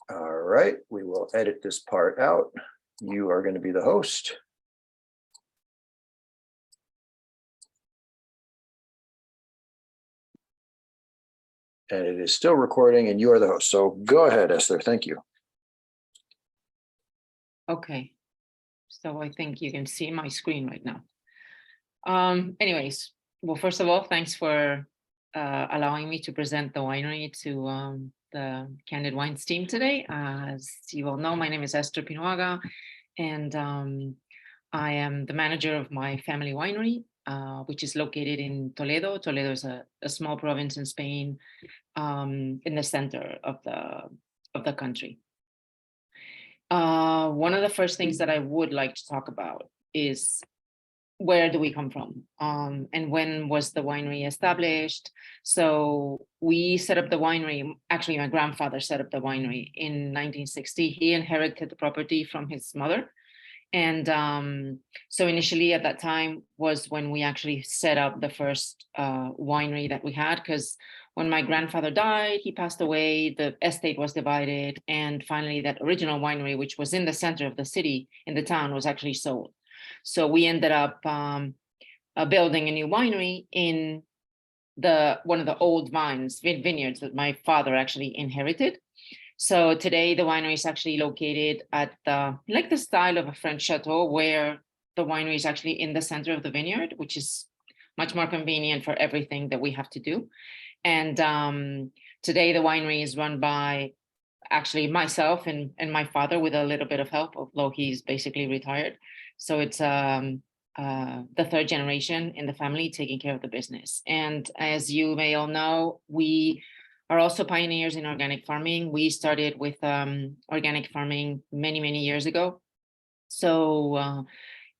All right, we will edit this part out. You are going to be the host. And it is still recording and you are the host. So go ahead, Esther. Thank you. Okay, so I think you can see my screen right now. Anyways, well, first of all, thanks for allowing me to present the winery to the Candid Wines team today. As you all know, my name is Esther Piñuaga, and I am the manager of my family winery, which is located in Toledo. Toledo is a small province in Spain, in the center of the country. One of the first things that I would like to talk about is where do we come from, and when was the winery established? So we set up the winery, actually my grandfather set up the winery in 1960. He inherited the property from his mother. And so initially at that time was when we actually set up the first winery that we had, because when my grandfather died, he passed away, the estate was divided, and finally that original winery, which was in the center of the city, in the town, was actually sold. So we ended up building a new winery in one of the old vineyards that my father actually inherited. So today the winery is actually located at the style of a French chateau, where the winery is actually in the center of the vineyard, which is much more convenient for everything that we have to do. And today the winery is run by actually myself and my father, with a little bit of help, although he's basically retired. So it's the third generation in the family taking care of the business. And as you may all know, we are also pioneers in organic farming. We started with organic farming many years ago. So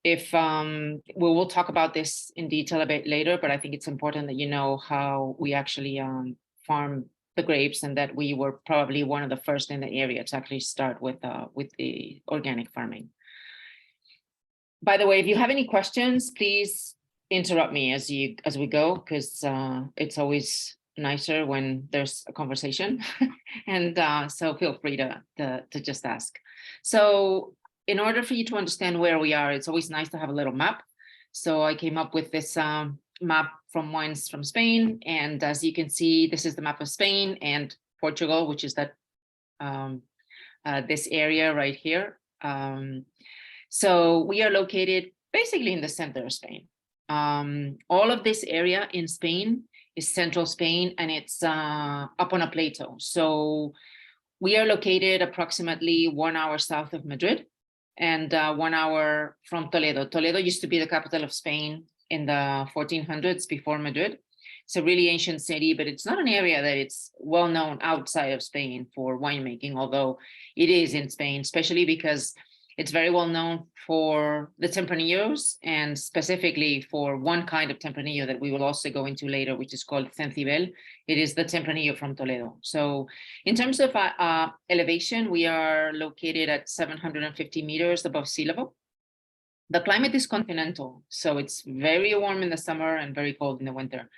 if we will talk about this in detail a bit later, but I think it's important that you know how we actually farm the grapes, and that we were probably one of the first in the area to actually start with the organic farming. By the way, if you have any questions, please interrupt me as we go, because it's always nicer when there's a conversation. And so feel free to just ask. So in order for you to understand where we are, it's always nice to have a little map. So I came up with this map from Wines from Spain. And as you can see, this is the map of Spain and Portugal, which is that this area right here. So we are located basically in the center of Spain. All of this area in Spain is central Spain, and it's up on a plateau. So we are located approximately 1 hour south of Madrid, and 1 hour from Toledo. Toledo used to be the capital of Spain in the 1400s, before Madrid. It's a really ancient city, but it's not an area that it's well known outside of Spain for winemaking, although it is in Spain, especially because it's very well known for the Tempranillos, and specifically for one kind of Tempranillo that we will also go into later, which is called Cencibel. It is the Tempranillo from Toledo. So in terms of elevation, we are located at 750 meters above sea level. The climate is continental, so it's very warm in the summer and very cold in the winter.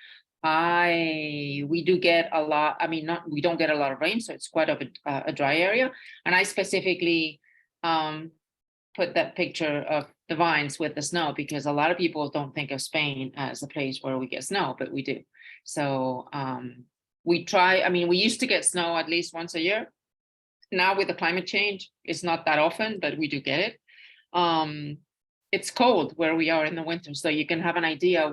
We do get a lot, we don't get a lot of rain, so it's quite a dry area. And I specifically put that picture of the vines with the snow, because a lot of people don't think of Spain as a place where we get snow, but we do. So we try, we used to get snow at least once a year. Now with the climate change, it's not that often, but we do get it. It's cold where we are in the winter, so you can have an idea.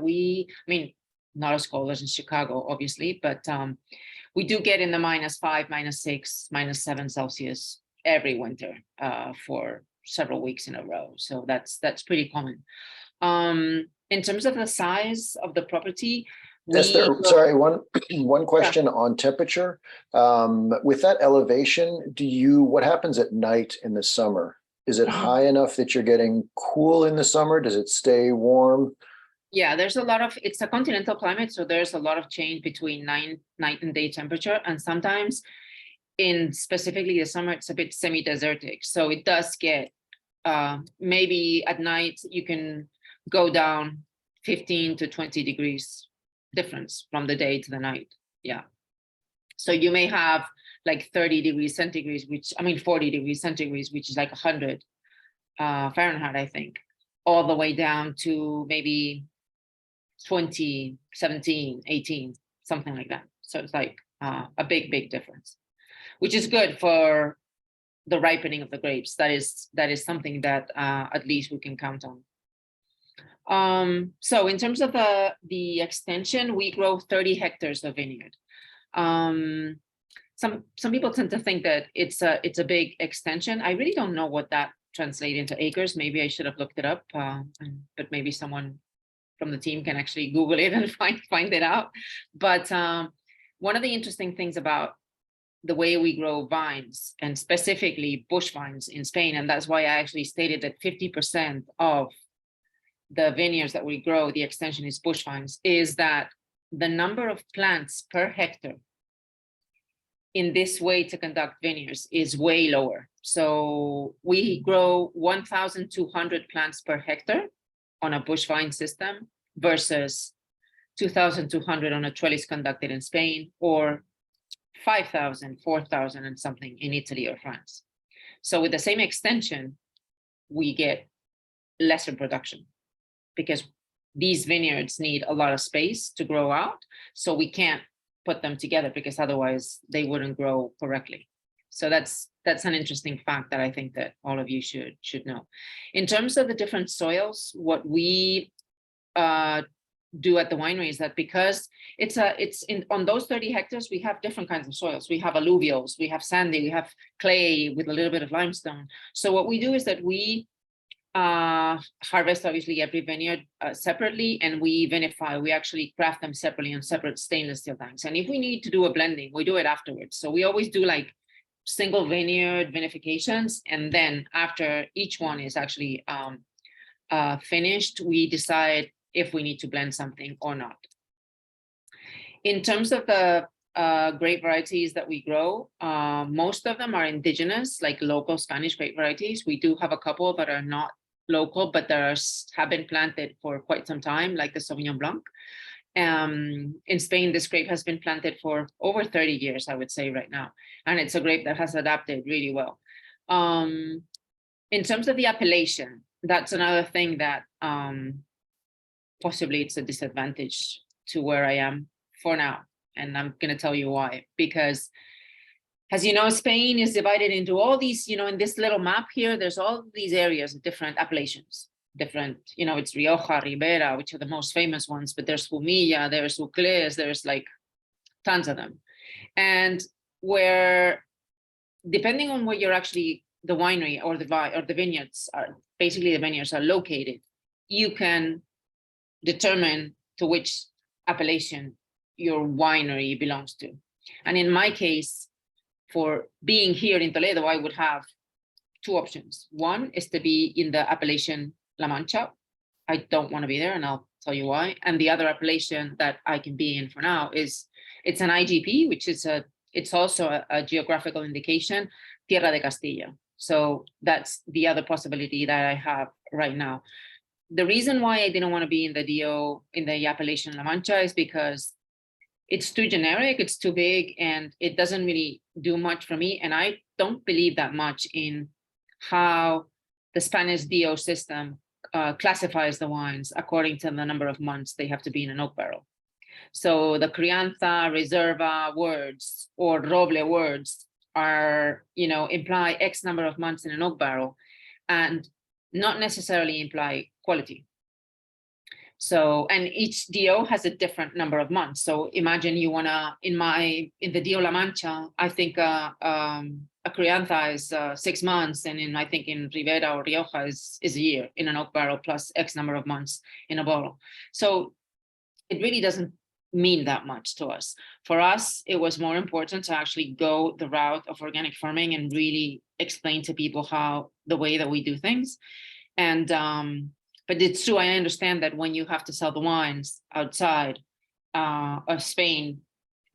Not as cold as in Chicago, obviously, but we do get in the -5, -6, -7 Celsius every winter for several weeks in a row. So that's pretty common. In terms of the size of the property, sorry, one question on temperature. With that elevation, what happens at night in the summer? Is it high enough that you're getting cool in the summer? Does it stay warm? Yeah, it's a continental climate, so there's a lot of change between night and day temperature. And sometimes in specifically the summer, it's a bit semi-desertic. So it does get, maybe at night, you can go down 15 to 20 degrees difference from the day to the night. Yeah. So you may have like 30 degrees centigrade, 40 degrees centigrade, which is like 100 Fahrenheit, I think, all the way down to maybe 20, 17, 18, something like that. So it's like a big difference, which is good for the ripening of the grapes. That is something that at least we can count on. So in terms of the extension, we grow 30 hectares of vineyard. Some people tend to think that it's a big extension. I really don't know what that translates into acres. Maybe I should have looked it up, but maybe someone from the team can actually Google it and find it out. But one of the interesting things about the way we grow vines, and specifically bush vines in Spain, and that's why I actually stated that 50% of the vineyards that we grow, the extension is bush vines, is that the number of plants per hectare in this way to conduct vineyards is way lower. So we grow 1,200 plants per hectare on a bush vine system versus 2,200 on a trellis conducted in Spain, or 5,000, 4,000 and something in Italy or France. So with the same extension, we get lesser production because these vineyards need a lot of space to grow out. So we can't put them together because otherwise they wouldn't grow correctly. So that's an interesting fact that I think that all of you should know. In terms of the different soils, what we do at the winery is that because on those 30 hectares, we have different kinds of soils. We have alluvials, we have sandy, we have clay with a little bit of limestone. So what we do is that we harvest obviously every vineyard separately, and we vinify. We actually craft them separately on separate stainless steel tanks. And if we need to do a blending, we do it afterwards. So we always do like single vineyard vinifications, and then after each one is actually finished, we decide if we need to blend something or not. In terms of the grape varieties that we grow, most of them are indigenous, like local Spanish grape varieties. We do have a couple that are not local, but have been planted for quite some time, like the Sauvignon Blanc. In Spain, this grape has been planted for over 30 years, I would say right now. And it's a grape that has adapted really well. In terms of the appellation, that's another thing that possibly it's a disadvantage to where I am for now. And I'm going to tell you why. Because as you know, Spain is divided into all these, in this little map here, there's all these areas of different appellations. It's Rioja, Ribera, which are the most famous ones, but there's Jumilla, there's Uclés, there's like tons of them. And where, depending on where you're actually, the winery or the vineyards are, basically the vineyards are located, you can determine to which appellation your winery belongs to. And in my case, for being here in Toledo, I would have two options. One is to be in the appellation La Mancha. I don't want to be there, and I'll tell you why. And the other appellation that I can be in for now it's an IGP, which is it's also a geographical indication, Tierra de Castilla. So that's the other possibility that I have right now. The reason why I didn't want to be in the appellation La Mancha is because it's too generic, it's too big, and it doesn't really do much for me. And I don't believe that much in how the Spanish DO system classifies the wines according to the number of months they have to be in an oak barrel. So the Crianza, Reserva words or Roble words are, imply X number of months in an oak barrel and not necessarily imply quality. So, and each DO has a different number of months. So imagine you wanna, in the DO La Mancha, I think a Crianza is 6 months, and I think in Ribera or Rioja is a year in an oak barrel plus X number of months in a bottle. So it really doesn't mean that much to us. For us, it was more important to actually go the route of organic farming and really explain to people the way that we do things. And but it's true, I understand that when you have to sell the wines outside of Spain,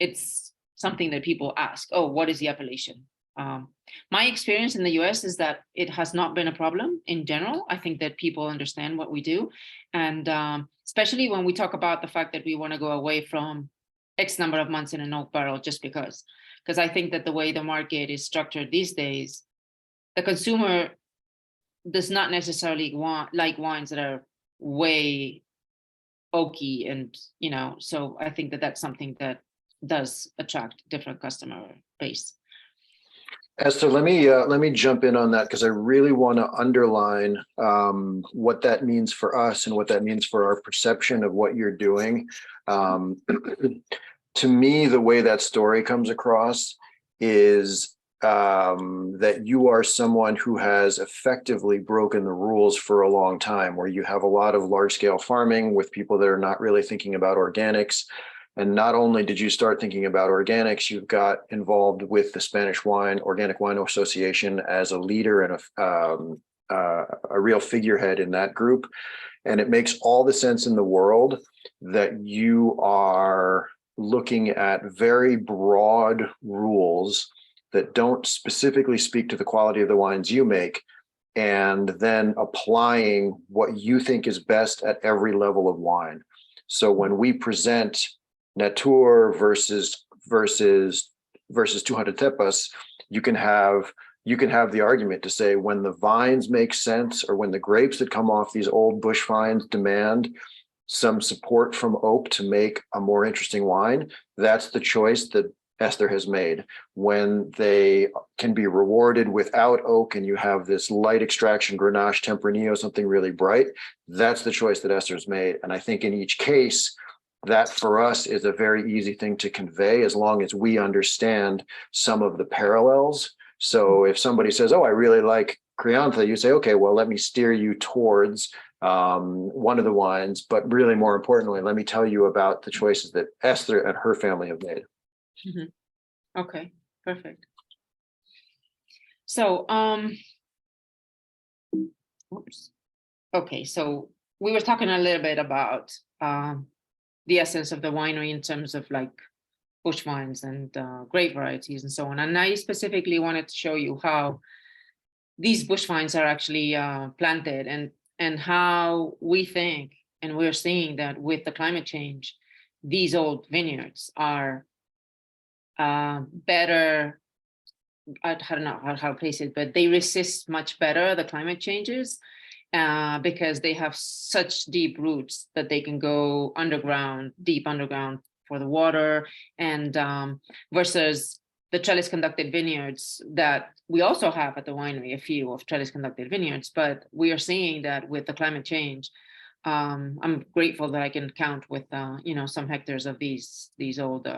it's something that people ask, oh, what is the appellation? My experience in the US is that it has not been a problem in general. I think that people understand what we do. And especially when we talk about the fact that we want to go away from X number of months in an oak barrel just because I think that the way the market is structured these days, the consumer does not necessarily like wines that are way oaky, and so I think that that's something that does attract different customer base. Esther, let me jump in on that because I really want to underline what that means for us and what that means for our perception of what you're doing. To me, the way that story comes across is that you are someone who has effectively broken the rules for a long time, where you have a lot of large-scale farming with people that are not really thinking about organics. And not only did you start thinking about organics, you've got involved with the Spanish Organic Wine Association as a leader and a real figurehead in that group. And it makes all the sense in the world that you are looking at very broad rules that don't specifically speak to the quality of the wines you make, and then applying what you think is best at every level of wine. So when we present Natur versus 200 Tepas, you can have the argument to say when the vines make sense, or when the grapes that come off these old bush vines demand some support from oak to make a more interesting wine, that's the choice that Esther has made. When they can be rewarded without oak and you have this light extraction Grenache, Tempranillo, something really bright, that's the choice that Esther's made. And I think in each case, that for us is a very easy thing to convey, as long as we understand some of the parallels. So if somebody says, oh, I really like Crianza, you say, okay, well, let me steer you towards one of the wines, but really more importantly, let me tell you about the choices that Esther and her family have made. Mm-hmm. Okay, perfect. So, okay, so we were talking a little bit about the essence of the winery in terms of like bush vines and grape varieties and so on. And I specifically wanted to show you how these bush vines are actually planted, and how we think, and we're seeing that with the climate change, these old vineyards are better, I don't know how to place it, but they resist much better the climate changes because they have such deep roots that they can go underground, deep underground for the water, and versus the trellis conducted vineyards that we also have at the winery, a few of trellis conducted vineyards, but we are seeing that with the climate change, I'm grateful that I can count with some hectares of these old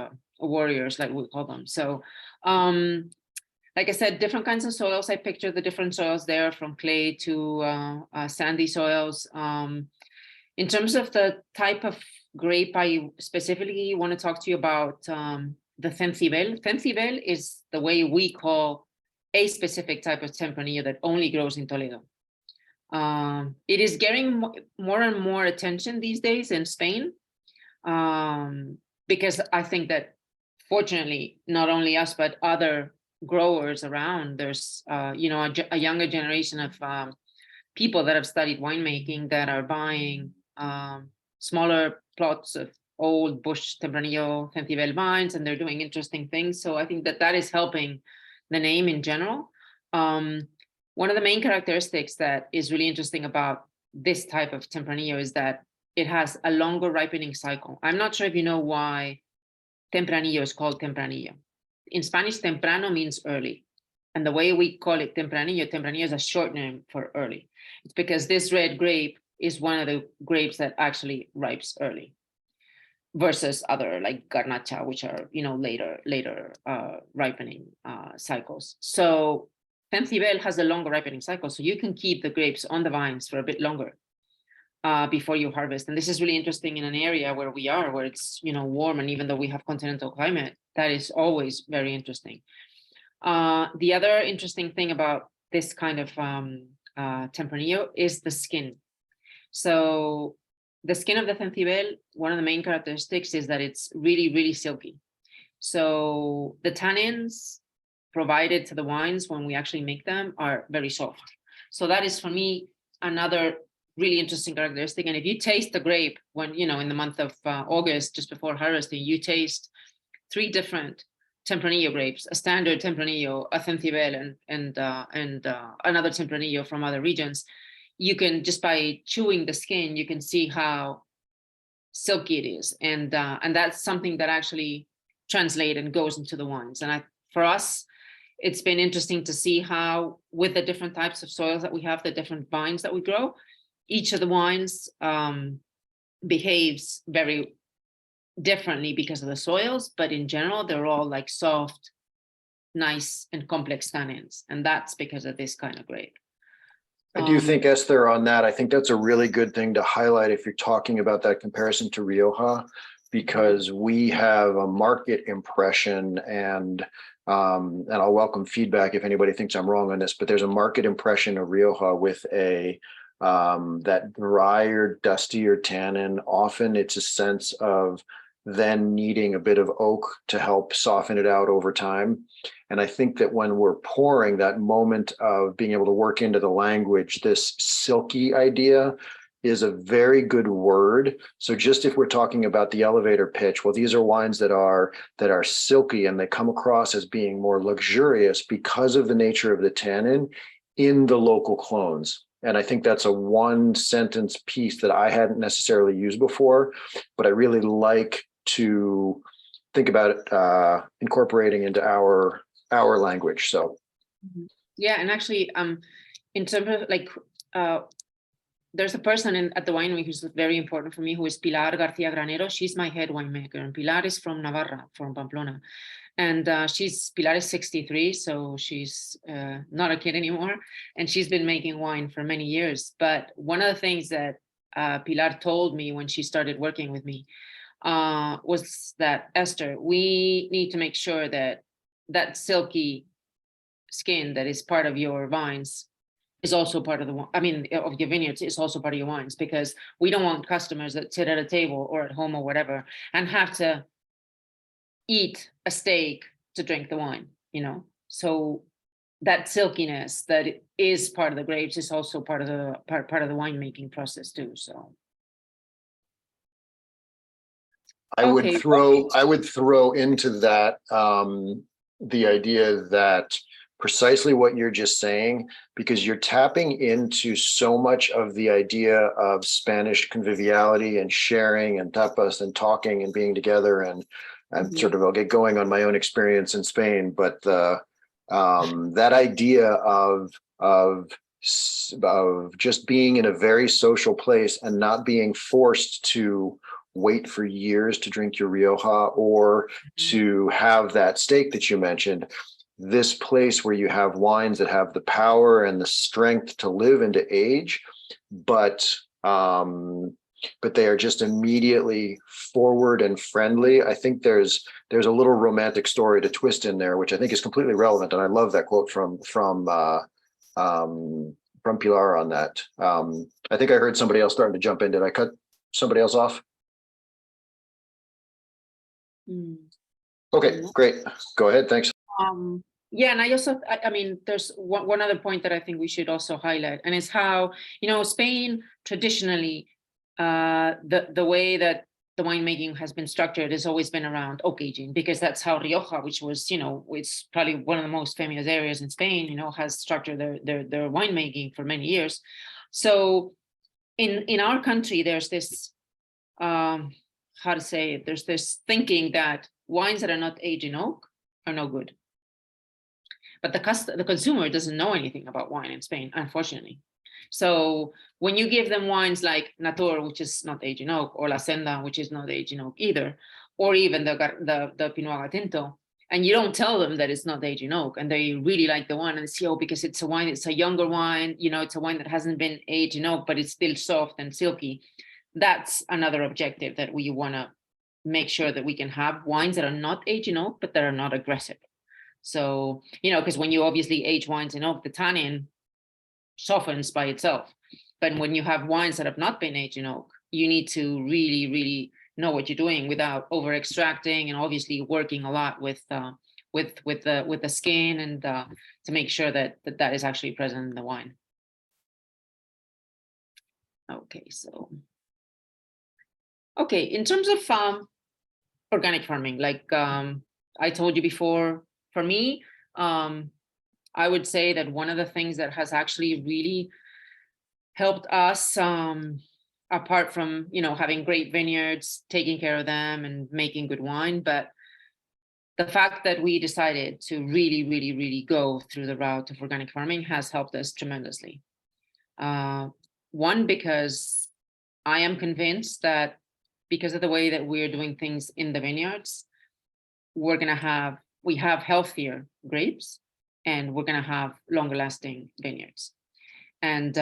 warriors, like we call them. So like I said, different kinds of soils. I picture the different soils there, from clay to sandy soils. In terms of the type of grape, I specifically want to talk to you about the Cencibel. Cencibel is the way we call a specific type of Tempranillo that only grows in Toledo. It is getting more and more attention these days in Spain, because I think that fortunately, not only us, but other growers around, there's a younger generation of people that have studied winemaking that are buying smaller plots of old bush Tempranillo Cencibel vines, and they're doing interesting things. So I think that is helping the name in general. One of the main characteristics that is really interesting about this type of Tempranillo is that it has a longer ripening cycle. I'm not sure if you know why Tempranillo is called Tempranillo. In Spanish, temprano means early. And the way we call it Tempranillo is a short name for early. It's because this red grape is one of the grapes that actually ripes early, versus other like Garnacha, which are later ripening cycles. So Cencibel has a longer ripening cycle, so you can keep the grapes on the vines for a bit longer before you harvest. And this is really interesting in an area where we are, where it's warm, and even though we have continental climate, that is always very interesting. The other interesting thing about this kind of Tempranillo is the skin. So the skin of the Cencibel, one of the main characteristics is that it's really, really silky. So the tannins provided to the wines when we actually make them are very soft. So that is, for me, another really interesting characteristic. And if you taste the grape when, you know, in the month of August, just before harvesting, you taste 3 different Tempranillo grapes, a standard Tempranillo, a Cencibel, and another Tempranillo from other regions. You can, just by chewing the skin, you can see how silky it is. And that's something that actually translates and goes into the wines. And for us, it's been interesting to see how, with the different types of soils that we have, the different vines that we grow, each of the wines behaves very differently because of the soils, but in general, they're all like soft, nice, and complex tannins. And that's because of this kind of grape. I do think, Esther, on that, I think that's a really good thing to highlight if you're talking about that comparison to Rioja, because we have a market impression, and I'll welcome feedback if anybody thinks I'm wrong on this, but there's a market impression of Rioja with that drier, dustier tannin. Often it's a sense of then needing a bit of oak to help soften it out over time. And I think that when we're pouring, that moment of being able to work into the language, this silky idea is a very good word. So just if we're talking about the elevator pitch, well, these are wines that are silky, and they come across as being more luxurious because of the nature of the tannin in the local clones. And I think that's a 1-sentence piece that I hadn't necessarily used before, but I really like to think about it, incorporating into our language. So yeah, and actually in terms of like there's a person at the winery who's very important for me, who is Pilar Garcia Granero. She's my head winemaker, and Pilar is from Navarra, from Pamplona. And Pilar is 63, so she's not a kid anymore, and she's been making wine for many years. But one of the things that Pilar told me when she started working with me was that, Esther, we need to make sure that silky skin that is part of your vines is also part of of your vineyards, is also part of your wines, because we don't want customers that sit at a table or at home or whatever and have to eat a steak to drink the wine, you know. So that silkiness that is part of the grapes is also part of the winemaking process too. So I would throw into that the idea that precisely what you're just saying, because you're tapping into so much of the idea of Spanish conviviality and sharing and tapas and talking and being together, and sort of, I'll get going on my own experience in Spain, but that idea of just being in a very social place and not being forced to wait for years to drink your Rioja or to have that steak that you mentioned. This place where you have wines that have the power and the strength to live into age, but they are just immediately forward and friendly. I think there's a little romantic story to twist in there, which I think is completely relevant. And I love that quote from Pilar on that. I think I heard somebody else starting to jump in. Did I cut somebody else off? Okay, great. Go ahead. Thanks. Yeah, and I mean, there's one other point that I think we should also highlight, and it's how, you know, Spain traditionally, the way that the winemaking has been structured has always been around oak aging, because that's how Rioja, which was, you know, it's probably one of the most famous areas in Spain, you know, has structured their winemaking for many years. So in our country, there's this, how to say it, there's this thinking that wines that are not aged in oak are no good. But the consumer doesn't know anything about wine in Spain, unfortunately. So when you give them wines like Natur, which is not aged in oak, or La Senda, which is not aged in oak either, or even the Piñuaga Tinto, and you don't tell them that it's not aged in oak, and they really like the wine and say, oh, because it's a wine, it's a younger wine, you know, it's a wine that hasn't been aged in oak, but it's still soft and silky. That's another objective, that we want to make sure that we can have wines that are not aged in oak, but that are not aggressive. So, you know, because when you obviously age wines in oak, the tannin softens by itself. But when you have wines that have not been aged in oak, you need to really, really know what you're doing without over extracting, and obviously working a lot with the skin, and to make sure that is actually present in the wine. Okay, so. Okay, in terms of organic farming, like I told you before, for me, I would say that one of the things that has actually really helped us, apart from, having great vineyards, taking care of them and making good wine, but the fact that we decided to really, really, really go through the route of organic farming has helped us tremendously. One, because I am convinced that because of the way that we're doing things in the vineyards, we have healthier grapes, and we're going to have longer lasting vineyards. And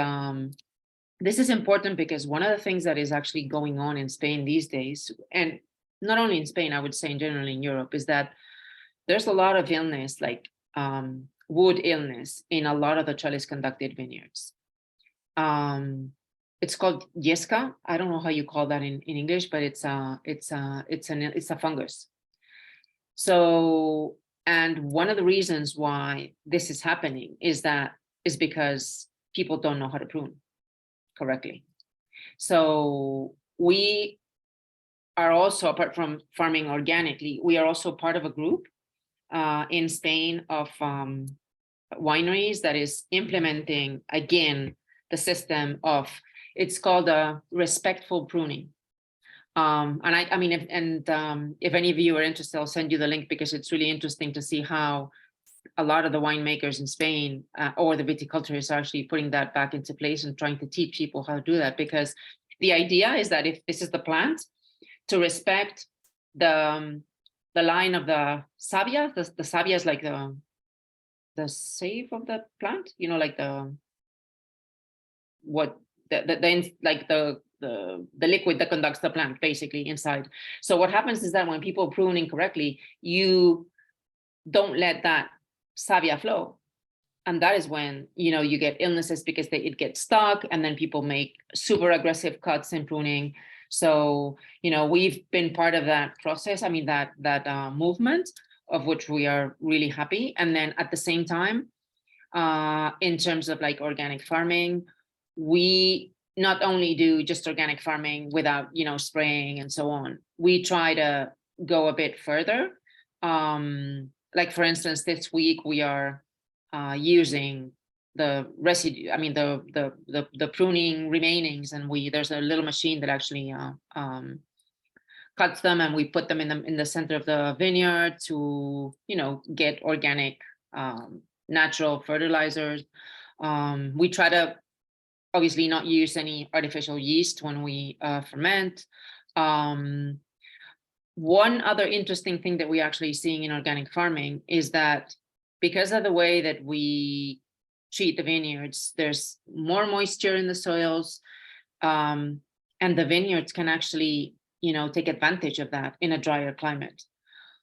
this is important because one of the things that is actually going on in Spain these days, and not only in Spain, I would say in general in Europe, is that there's a lot of illness, like wood illness, in a lot of the trellis conducted vineyards. It's called yesca. I don't know how you call that in English, but it's a fungus. So, and one of the reasons why this is happening is because people don't know how to prune correctly. So we are also, apart from farming organically, we are also part of a group in Spain of wineries that is implementing, again, the system of, it's called a respectful pruning. And I mean, if any of you are interested, I'll send you the link, because it's really interesting to see how a lot of the winemakers in Spain or the viticulturists are actually putting that back into place and trying to teach people how to do that. Because the idea is that if this is the plant, to respect the line of the savia. The savia is like the save of the plant, like the liquid that conducts the plant basically inside. So what happens is that when people prune incorrectly, you don't let that savia flow, and that is when you get illnesses, because it gets stuck, and then people make super aggressive cuts in pruning. So we've been part of that process. I mean that movement, of which we are really happy. And then at the same time, in terms of like organic farming, we not only do just organic farming without spraying and so on. We try to go a bit further. Like for instance, this week we are using the residue, I mean the pruning remainings, and there's a little machine that actually cuts them, and we put them in the center of the vineyard to get organic natural fertilizers. We try to obviously not use any artificial yeast when we ferment. One other interesting thing that we're actually seeing in organic farming is that because of the way that we treat the vineyards, there's more moisture in the soils, and the vineyards can actually take advantage of that in a drier climate.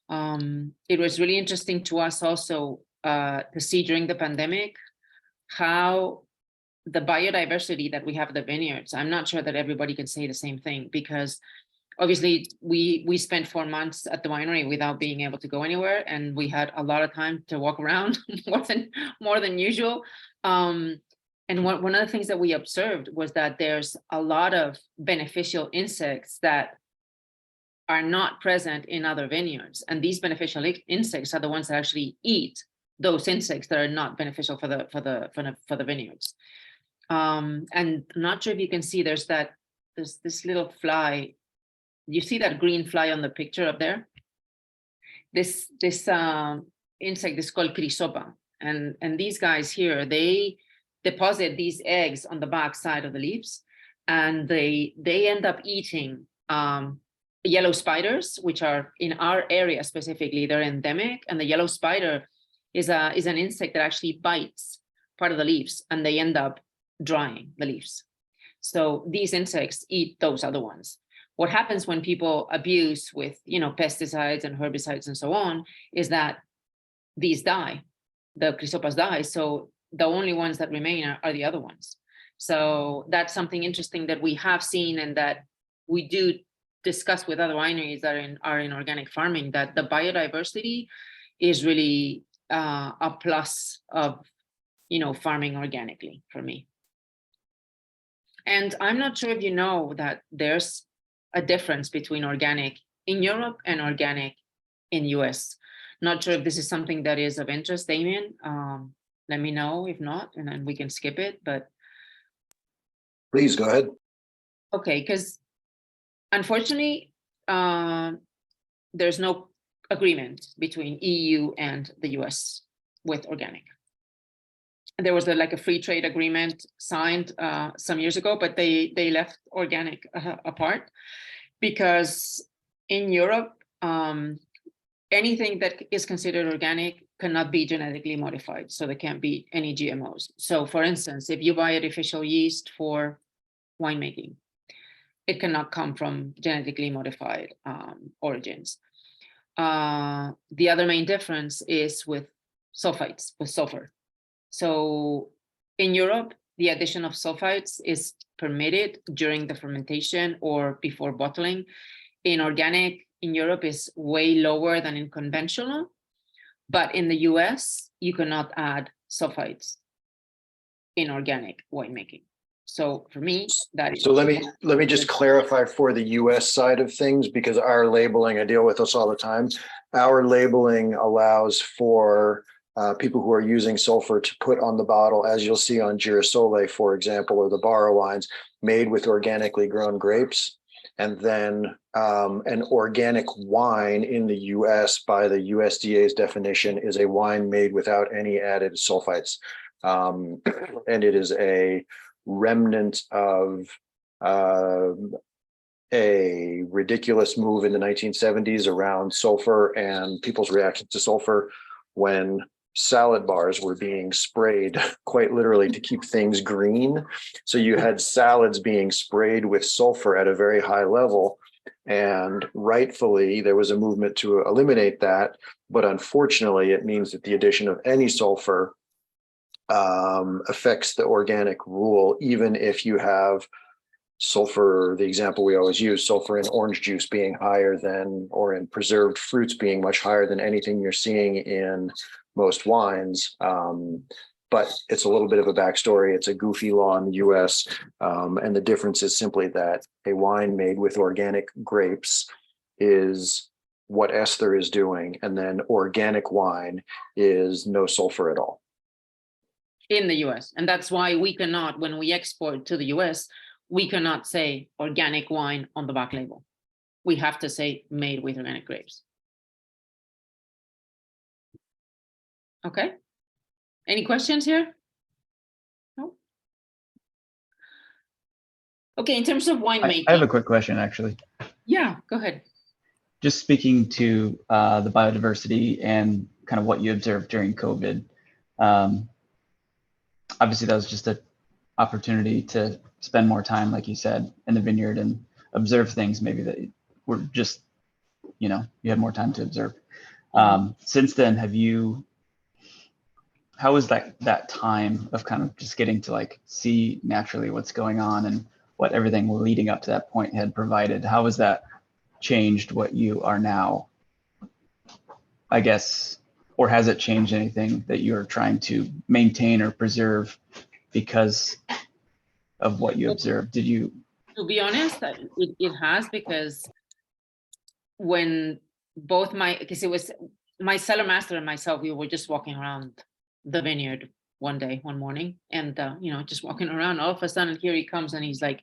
It was really interesting to us also to see during the pandemic how the biodiversity that we have at the vineyards. I'm not sure that everybody can say the same thing, because obviously we spent 4 months at the winery without being able to go anywhere, and we had a lot of time to walk around more than usual. And one of the things that we observed was that there's a lot of beneficial insects that are not present in other vineyards, and these beneficial insects are the ones that actually eat those insects that are not beneficial for the vineyards. And I'm not sure if you can see, there's this little fly. You see that green fly on the picture up there? This insect is called chrysopa, and these guys here, they deposit these eggs on the back side of the leaves, and they end up eating yellow spiders, which are in our area specifically, they're endemic. And the yellow spider is an insect that actually bites part of the leaves, and they end up drying the leaves. So these insects eat those other ones. What happens when people abuse with pesticides and herbicides and so on is that these die, the chrysopas die. So the only ones that remain are the other ones. So that's something interesting that we have seen, and that we do discuss with other wineries that are in organic farming, that the biodiversity is really a plus of farming organically for me. And I'm not sure if you know that there's a difference between organic in Europe and organic in US. Not sure if this is something that is of interest, Damien. Let me know if not, and then we can skip it. But Please go ahead. okay, because unfortunately, there's no agreement between EU and the US with organic. There was like a free trade agreement signed some years ago, but they left organic apart, because in Europe, anything that is considered organic cannot be genetically modified. So there can't be any GMOs. So for instance, if you buy artificial yeast for winemaking, it cannot come from genetically modified origins. The other main difference is with sulfites, with sulfur. So in Europe, the addition of sulfites is permitted during the fermentation or before bottling. In organic, in Europe, is way lower than in conventional. But in the US, you cannot add sulfites in organic winemaking. So for me, that is. So let me just clarify for the US side of things, because our labeling, I deal with this all the time. Our labeling allows for people who are using sulfur to put on the bottle, as you'll see on Girasole, for example, or the Barra wines, made with organically grown grapes. And then an organic wine in the US, by the USDA's definition, is a wine made without any added sulfites. And it is a remnant of a ridiculous move in the 1970s around sulfur and people's reaction to sulfur, when salad bars were being sprayed quite literally to keep things green. So you had salads being sprayed with sulfur at a very high level, and rightfully there was a movement to eliminate that. But unfortunately, it means that the addition of any sulfur affects the organic rule, even if you have sulfur, the example we always use, sulfur in orange juice being higher than, or in preserved fruits being much higher than anything you're seeing in most wines. But it's a little bit of a backstory. It's a goofy law in the US. And the difference is simply that a wine made with organic grapes is what Esther is doing. And then organic wine is no sulfur at all. In the US. And that's why we cannot, when we export to the US, we cannot say organic wine on the back label. We have to say made with organic grapes. Okay. Any questions here? No? Okay, in terms of winemaking. I have a quick question, actually. Yeah, go ahead. Just speaking to the biodiversity and kind of what you observed during COVID. Obviously, that was just an opportunity to spend more time, like you said, in the vineyard and observe things maybe that were just, you had more time to observe. Since then, how was that time of kind of just getting to like see naturally what's going on and what everything leading up to that point had provided? How has that changed what you are now, I guess, or has it changed anything that you're trying to maintain or preserve because of what you observed? Did you? To be honest, it has, because when because it was my cellar master and myself, we were just walking around the vineyard one morning, and just walking around, all of a sudden here he comes and he's like,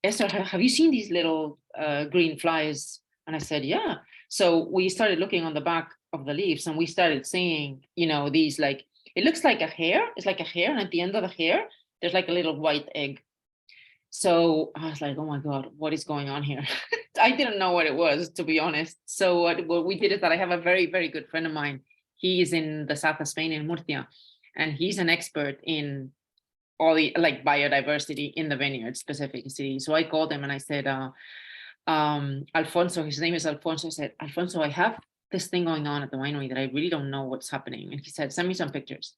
Esther, have you seen these little green flies? And I said, yeah. So we started looking on the back of the leaves, and we started seeing, these, like, it looks like a hair. It's like a hair, and at the end of the hair, there's like a little white egg. So I was like, oh my God, what is going on here? I didn't know what it was, to be honest. So what we did is that I have a very, very good friend of mine. He is in the south of Spain, in Murcia, and he's an expert in all the biodiversity in the vineyard specifically. So I called him and I said, Alfonso, his name is Alfonso. I said, Alfonso, I have this thing going on at the winery that I really don't know what's happening. And he said, send me some pictures.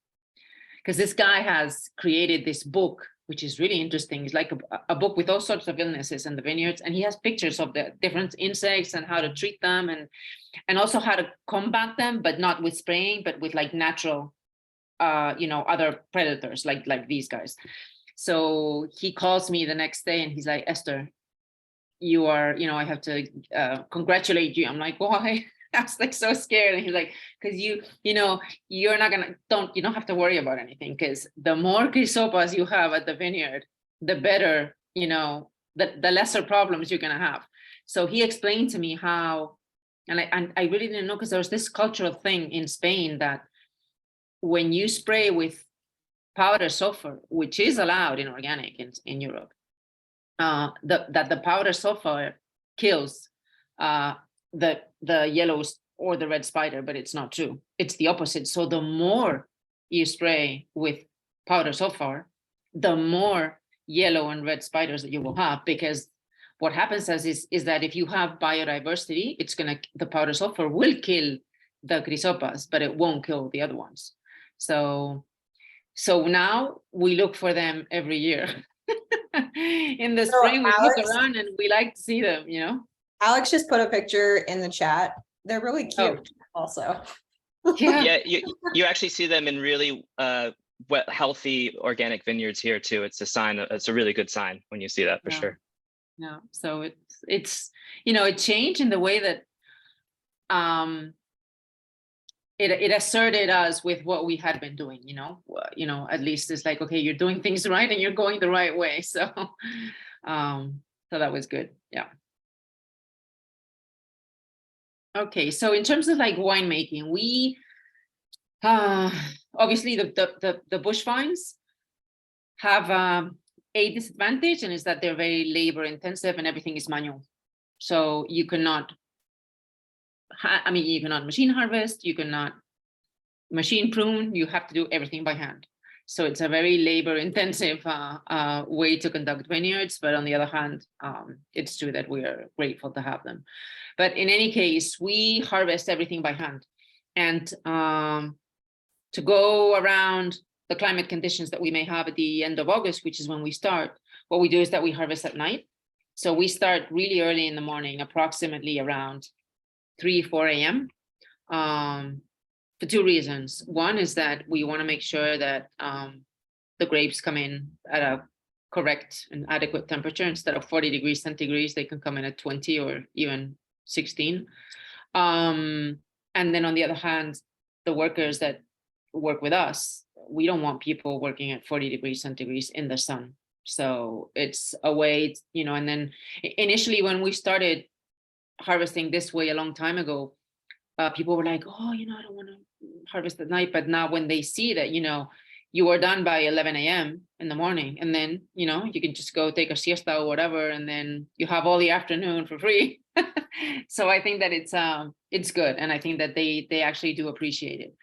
Because this guy has created this book, which is really interesting. It's like a book with all sorts of illnesses in the vineyards. And he has pictures of the different insects and how to treat them, and also how to combat them, but not with spraying, but with like natural, other predators like these guys. So he calls me the next day and he's like, Esther, you are, I have to congratulate you. I'm like, why? I was like so scared. And he's like, because you're not you don't have to worry about anything, because the more grisopas you have at the vineyard, the better, the lesser problems you're gonna have. So he explained to me how, and I really didn't know, because there was this cultural thing in Spain that when you spray with powder sulfur, which is allowed in organic in Europe, that the powder sulfur kills the yellows or the red spider, but it's not true. It's the opposite. So the more you spray with powder sulfur, the more yellow and red spiders that you will have, because what happens is that if you have biodiversity, the powder sulfur will kill the grisopas, but it won't kill the other ones. So now we look for them every year. In the spring, we look around and we like to see them, Alex just put a picture in the chat. They're really cute also. Yeah. You actually see them in really healthy organic vineyards here too. It's a really good sign when you see that, for sure. Yeah. So it's it changed in the way that it asserted us with what we had been doing, at least it's like, okay, you're doing things right and you're going the right way. So that was good. Yeah. Okay. So in terms of like winemaking, we obviously the bush vines have a disadvantage, and is that they're very labor intensive and everything is manual. So you cannot machine harvest, you cannot machine prune, you have to do everything by hand. So it's a very labor intensive way to conduct vineyards. But on the other hand, it's true that we are grateful to have them. But in any case, we harvest everything by hand. And to go around the climate conditions that we may have at the end of August, which is when we start, what we do is that we harvest at night. So we start really early in the morning, approximately around 3-4 a.m. For two reasons. One is that we want to make sure that the grapes come in at a correct and adequate temperature. Instead of 40 degrees centigrade, they can come in at 20 or even 16. And then on the other hand, the workers that work with us, we don't want people working at 40 degrees centigrade in the sun. So it's a way, and then initially when we started harvesting this way a long time ago, people were like, oh, I don't want to harvest at night. But now when they see that, you are done by 11 a.m. in the morning, and then, you can just go take a siesta or whatever, and then you have all the afternoon for free. So I think that it's good. And I think that they actually do appreciate it.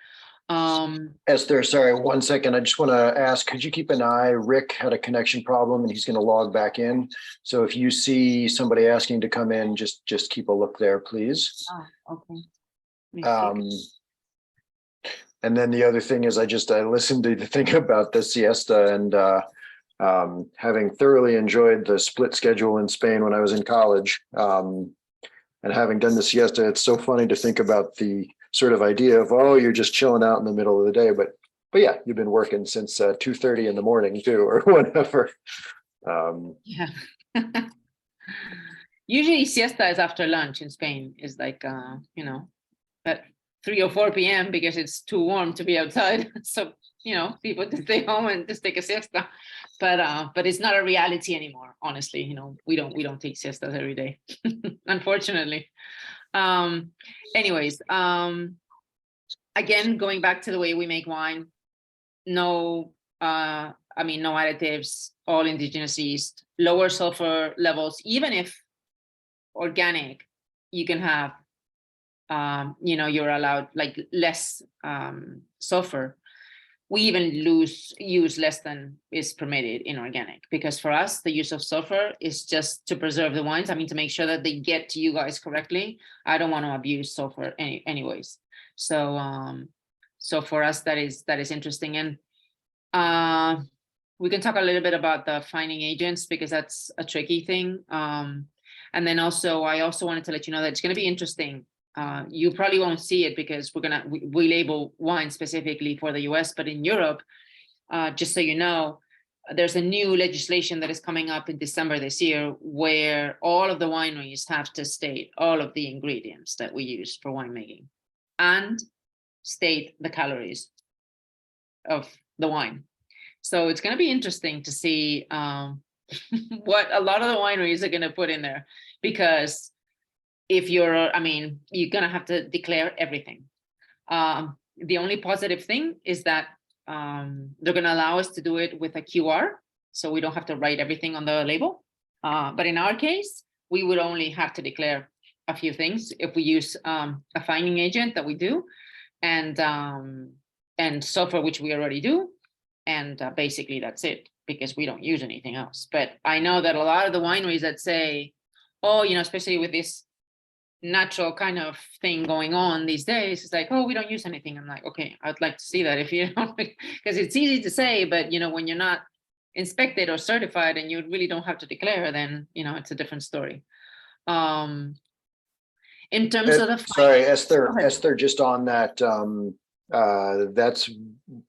Esther, sorry, 1 second. I just want to ask, could you keep an eye? Rick had a connection problem and he's going to log back in. So if you see somebody asking to come in, just keep a look there, please. Oh, okay. And then the other thing is I listened to the thing about the siesta, and having thoroughly enjoyed the split schedule in Spain when I was in college, and having done the siesta, it's so funny to think about the sort of idea of, oh, you're just chilling out in the middle of the day, but yeah, you've been working since 2:30 in the morning too, or whatever. Yeah. Usually siesta is after lunch in Spain, is like at 3 or 4 p.m. because it's too warm to be outside. So people just stay home and just take a siesta. But it's not a reality anymore, honestly. We don't take siestas every day, unfortunately. Anyways, again, going back to the way we make wine, no additives, all indigenous yeast, lower sulfur levels. Even if organic, you can have, you're allowed like less sulfur. We even use less than is permitted in organic, because for us, the use of sulfur is just to preserve the wines. To make sure that they get to you guys correctly. I don't want to abuse sulfur anyways. So for us, that is interesting. And we can talk a little bit about the fining agents, because that's a tricky thing. And then I also wanted to let you know that it's going to be interesting. You probably won't see it because we label wine specifically for the US, but in Europe, just so you know, there's a new legislation that is coming up in December this year where all of the wineries have to state all of the ingredients that we use for winemaking and state the calories of the wine. So it's going to be interesting to see what a lot of the wineries are going to put in there, because if you're going to have to declare everything. The only positive thing is that they're going to allow us to do it with a QR, so we don't have to write everything on the label. But in our case, we would only have to declare a few things if we use a fining agent that we do, and sulfur, which we already do, and basically that's it, because we don't use anything else. But I know that a lot of the wineries that say, oh, especially with this natural kind of thing going on these days, it's like, oh, we don't use anything. I'm like, okay, I'd like to see that if you don't, because it's easy to say, but when you're not inspected or certified and you really don't have to declare, then it's a different story. In terms of the sorry, Esther, just on that, that's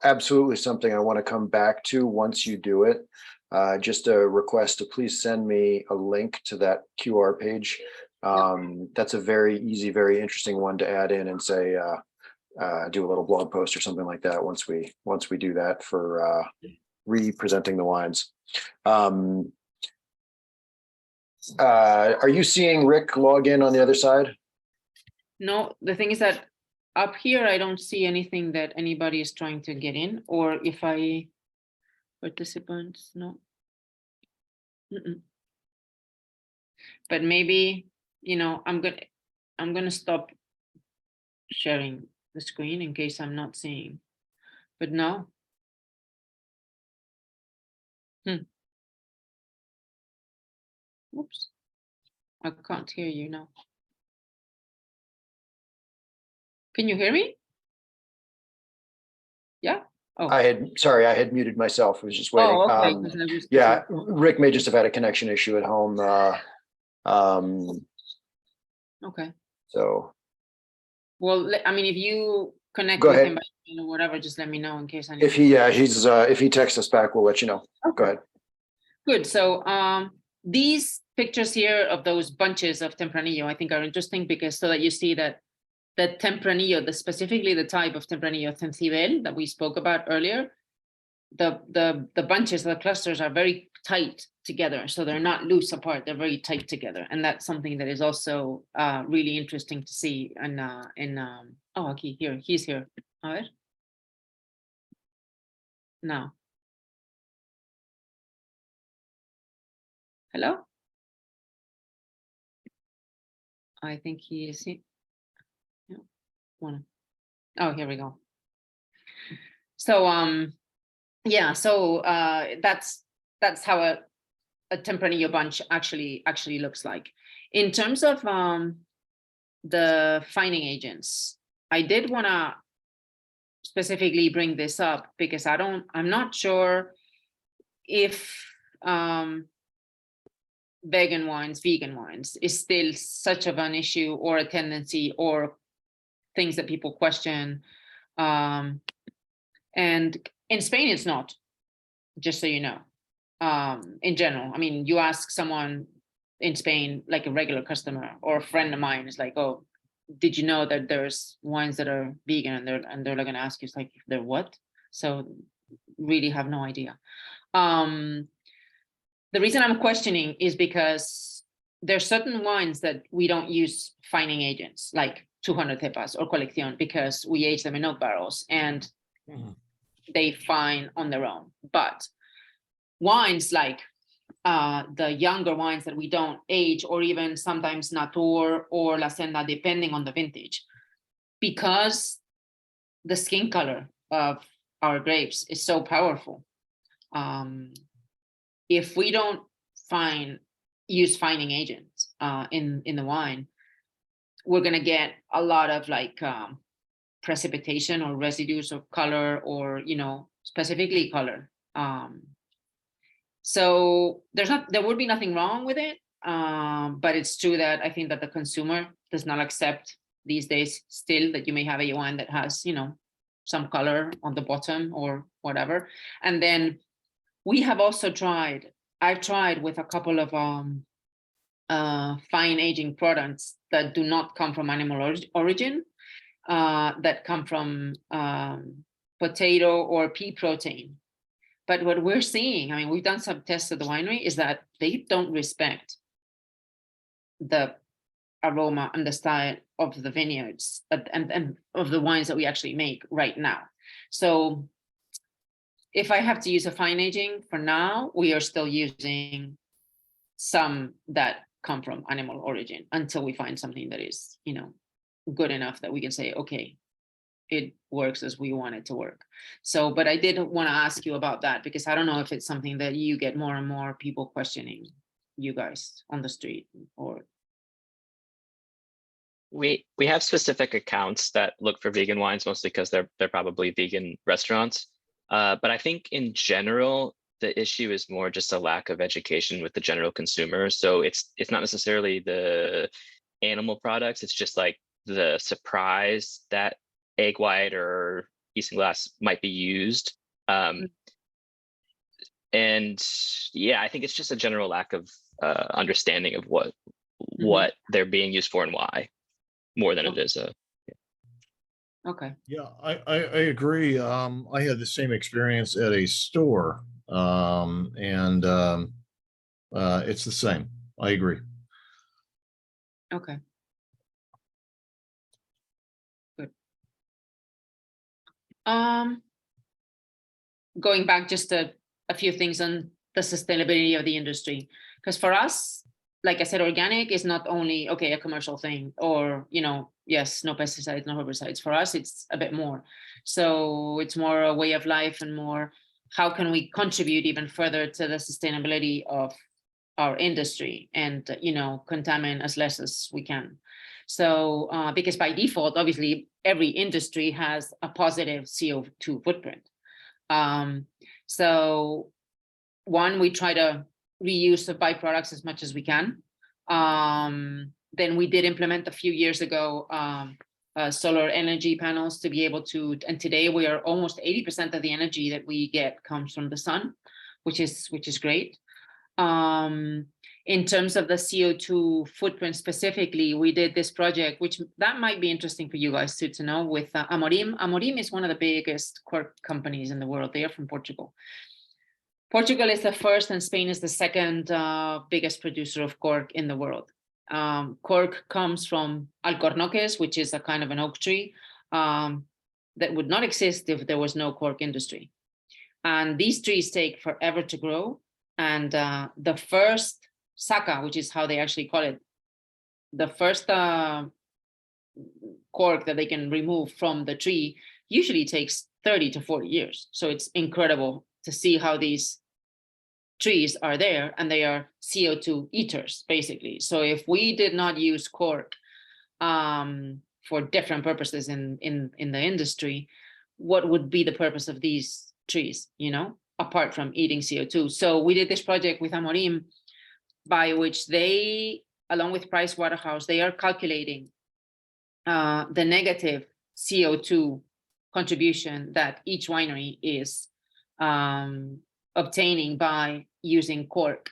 absolutely something I want to come back to once you do it. Just a request to please send me a link to that QR page. That's a very easy, very interesting one to add in and say, do a little blog post or something like that once we do that for representing the wines. Are you seeing Rick log in on the other side? No, the thing is that up here, I don't see anything that anybody is trying to get in, or if I participants, no. But maybe, I'm gonna stop sharing the screen in case I'm not seeing, but no. Oops, I can't hear you now. Can you hear me? Yeah. Oh. I had muted myself. I was just waiting. Oh, okay. 'Cause I was- Yeah, Rick may just have had a connection issue at home. Okay. So. Well, if you connect Go with ahead. him or whatever, just let me know in case I need. If he texts us back, we'll let you know. Okay. Go ahead. Good. So these pictures here of those bunches of Tempranillo, I think are interesting, because so that you see that the Tempranillo, specifically the type of Tempranillo Cencibel that we spoke about earlier, the bunches, the clusters are very tight together, so they're not loose apart, they're very tight together, and that's something that is also really interesting to see. And oh, okay, he's here. A ver. Now. Hello? I think he is here. Oh, here we go. So yeah, so that's how a Tempranillo bunch actually looks like. In terms of the fining agents, I did want to specifically bring this up because I'm not sure if vegan wines is still such of an issue or a tendency or things that people question. And in Spain, it's not, just so you know. In general, you ask someone in Spain, like a regular customer or a friend of mine, is like, oh, did you know that there's wines that are vegan? And they're going to ask you, it's like, they're what? So really have no idea. The reason I'm questioning is because there's certain wines that we don't use fining agents, like 200 cepas or Colección, because we age them in oak barrels and they fine on their own. But wines like the younger wines that we don't age, or even sometimes Natur or La Senda, depending on the vintage, because the skin color of our grapes is so powerful. If we don't use fining agents in the wine, we're going to get a lot of like precipitation or residues of color, or specifically color. So there would be nothing wrong with it, but it's true that I think that the consumer does not accept these days still that you may have a wine that has some color on the bottom or whatever. And then we have also tried, I've tried with a couple of fine aging products that do not come from animal origin, that come from potato or pea protein. But what we're seeing, I mean, we've done some tests at the winery, is that they don't respect the aroma and the style of the vineyards and of the wines that we actually make right now. So if I have to use a fine aging, for now, we are still using some that come from animal origin until we find something that is, you know, good enough that we can say, okay, it works as we want it to work. So, but I did want to ask you about that, because I don't know if it's something that you get more and more people questioning you guys on the street, or. We have specific accounts that look for vegan wines, mostly because they're probably vegan restaurants. But I think in general, the issue is more just a lack of education with the general consumer. So it's not necessarily the animal products. It's just like the surprise that egg white or isinglass might be used. And yeah, I think it's just a general lack of understanding of what they're being used for and why, more than it is Okay. Yeah, I agree. I had the same experience at a store, and it's the same. I agree. Okay. Good. Going back just a few things on the sustainability of the industry, because for us, like I said, organic is not only, okay, a commercial thing, or, you know, yes, no pesticides, no herbicides. For us, it's a bit more. So it's more a way of life, and more, how can we contribute even further to the sustainability of our industry, and, you know, contaminate as less as we can. So because by default, obviously, every industry has a positive CO2 footprint. So one, we try to reuse the byproducts as much as we can. Then we did implement a few years ago solar energy panels to be able to, and today we are almost 80% of the energy that we get comes from the sun, which is great. In terms of the CO2 footprint specifically, we did this project, which that might be interesting for you guys to know, with Amorim. Amorim is one of the biggest cork companies in the world. They are from Portugal. Portugal is the first, and Spain is the second biggest producer of cork in the world. Cork comes from alcornoques, which is a kind of an oak tree that would not exist if there was no cork industry. And these trees take forever to grow. And the first saca, which is how they actually call it, the first cork that they can remove from the tree usually takes 30 to 40 years. So it's incredible to see how these trees are there, and they are CO2 eaters, basically. So if we did not use cork for different purposes in the industry, what would be the purpose of these trees, you know, apart from eating CO2? So we did this project with Amorim, by which they, along with Pricewaterhouse, they are calculating the negative CO2 contribution that each winery is obtaining by using cork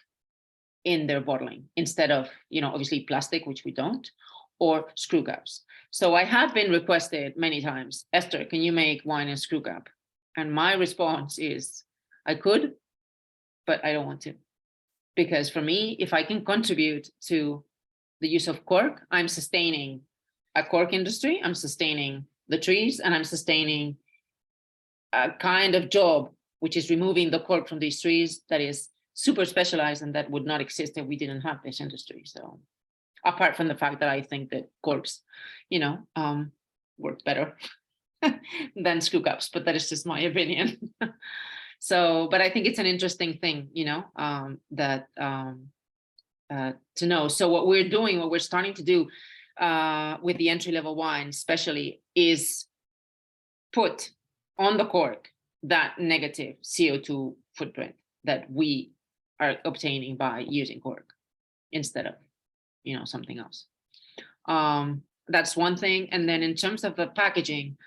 in their bottling, instead of, you know, obviously plastic, which we don't, or screw caps. So I have been requested many times, Esther, can you make wine in screw cap? And my response is, I could, but I don't want to. Because for me, if I can contribute to the use of cork, I'm sustaining a cork industry, I'm sustaining the trees, and I'm sustaining a kind of job, which is removing the cork from these trees, that is super specialized, and that would not exist if we didn't have this industry. So apart from the fact that I think that corks, you know, work better than screw caps, but that is just my opinion. So, but I think it's an interesting thing, you know, to know. So what we're doing, what we're starting to do with the entry-level wine, especially, is put on the cork that negative CO2 footprint that we are obtaining by using cork instead of, you know, something else. That's one thing. And then in terms of the packaging,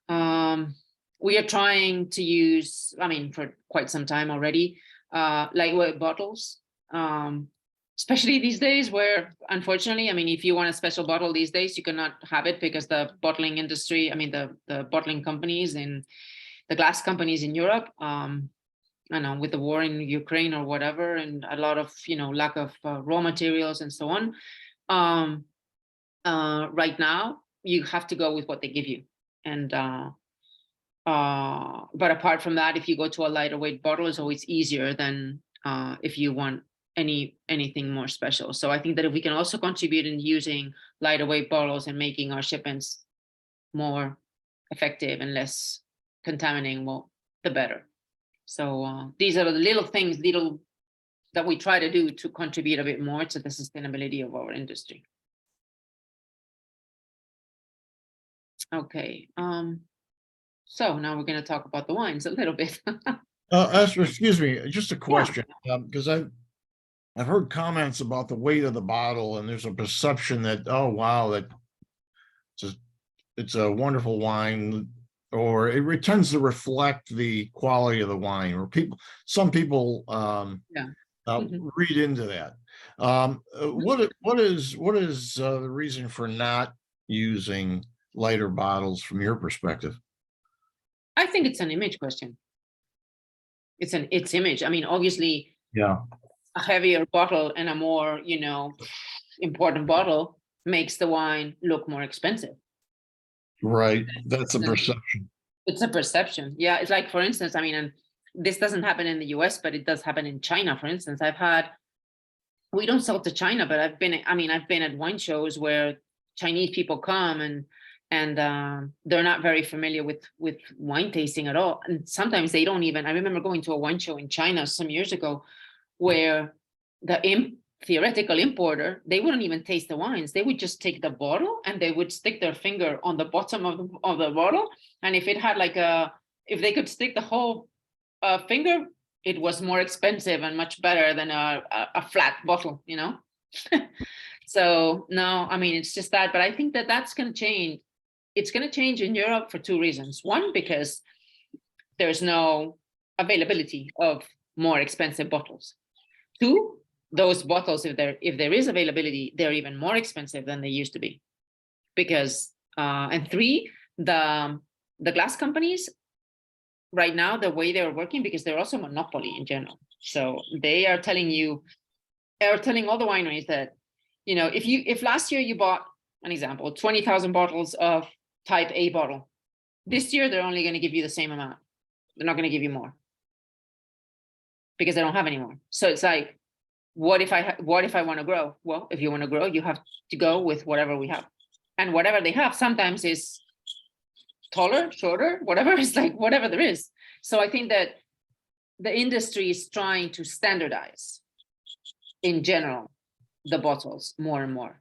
we are trying to use, I mean, for quite some time already, lightweight bottles, especially these days where, unfortunately, I mean, if you want a special bottle these days, you cannot have it because the bottling industry, I mean, the bottling companies and the glass companies in Europe, I don't know, with the war in Ukraine or whatever, and a lot of, lack of raw materials and so on. Right now, you have to go with what they give you. And but apart from that, if you go to a lighter weight bottle, it's always easier than if you want anything more special. So I think that if we can also contribute in using lighter weight bottles and making our shipments more effective and less contaminating, well, the better. So these are the little things, that we try to do to contribute a bit more to the sustainability of our industry. Okay. So now we're going to talk about the wines a little bit. Esther, excuse me, just a question, because I've heard comments about the weight of the bottle, and there's a perception that, oh wow, that it's a wonderful wine, or it tends to reflect the quality of the wine, or some people read into that. What is the reason for not using lighter bottles from your perspective? I think it's an image question. It's image. I mean, obviously, a heavier bottle and a more, important bottle makes the wine look more expensive. Right. That's a perception. It's a perception. Yeah. It's like, for instance, I mean, and this doesn't happen in the US, but it does happen in China, for instance. We don't sell to China, but I've been at wine shows where Chinese people come and they're not very familiar with wine tasting at all. And sometimes they don't even, I remember going to a wine show in China some years ago where the theoretical importer, they wouldn't even taste the wines. They would just take the bottle and they would stick their finger on the bottom of the bottle. And if it had if they could stick the whole finger, it was more expensive and much better than a flat bottle, So no, I mean, it's just that, but I think that's going to change. It's going to change in Europe for two reasons. One, because there's no availability of more expensive bottles. Two, those bottles, if there is availability, they're even more expensive than they used to be. Because and three, the glass companies right now, the way they're working, because they're also monopoly in general. So they are telling all the wineries that, if last year you bought, an example, 20,000 bottles of type A bottle, this year they're only going to give you the same amount. They're not going to give you more because they don't have any more. So it's like, what if I want to grow? Well, if you want to grow, you have to go with whatever we have, and whatever they have sometimes is taller, shorter, whatever. It's like whatever there is. So I think that the industry is trying to standardize in general the bottles more and more.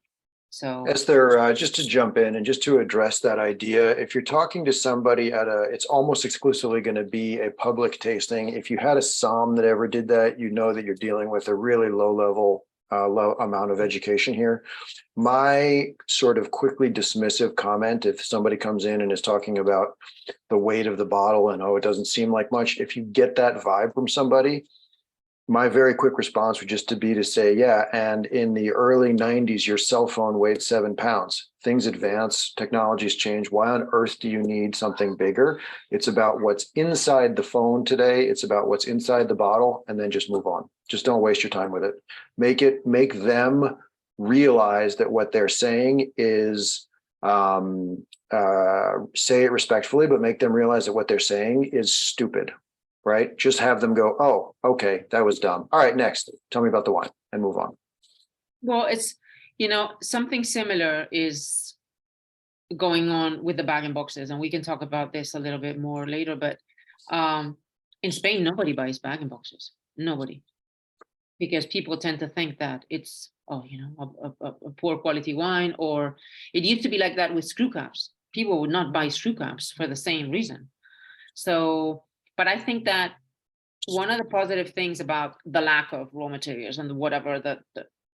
So Esther, just to jump in and just to address that idea, if you're talking to somebody it's almost exclusively going to be a public tasting. If you had a somm that ever did that, you know that you're dealing with a really low amount of education here. My sort of quickly dismissive comment, if somebody comes in and is talking about the weight of the bottle and, oh, it doesn't seem like much, if you get that vibe from somebody, my very quick response would just be to say, yeah, and in the early 90s, your cell phone weighed 7 pounds. Things advance, technologies change. Why on earth do you need something bigger? It's about what's inside the phone today. It's about what's inside the bottle, and then just move on. Just don't waste your time with it. Make them realize that what they're saying is, say it respectfully, but make them realize that what they're saying is stupid. Right? Just have them go, oh, okay, that was dumb. All right, next, tell me about the wine, and move on. Well, it's, something similar is going on with the bag-in-boxes, and we can talk about this a little bit more later, but in Spain, nobody buys bag-in-boxes. Nobody. Because people tend to think that it's, a poor quality wine, or it used to be like that with screw caps. People would not buy screw caps for the same reason. So, but I think that one of the positive things about the lack of raw materials and whatever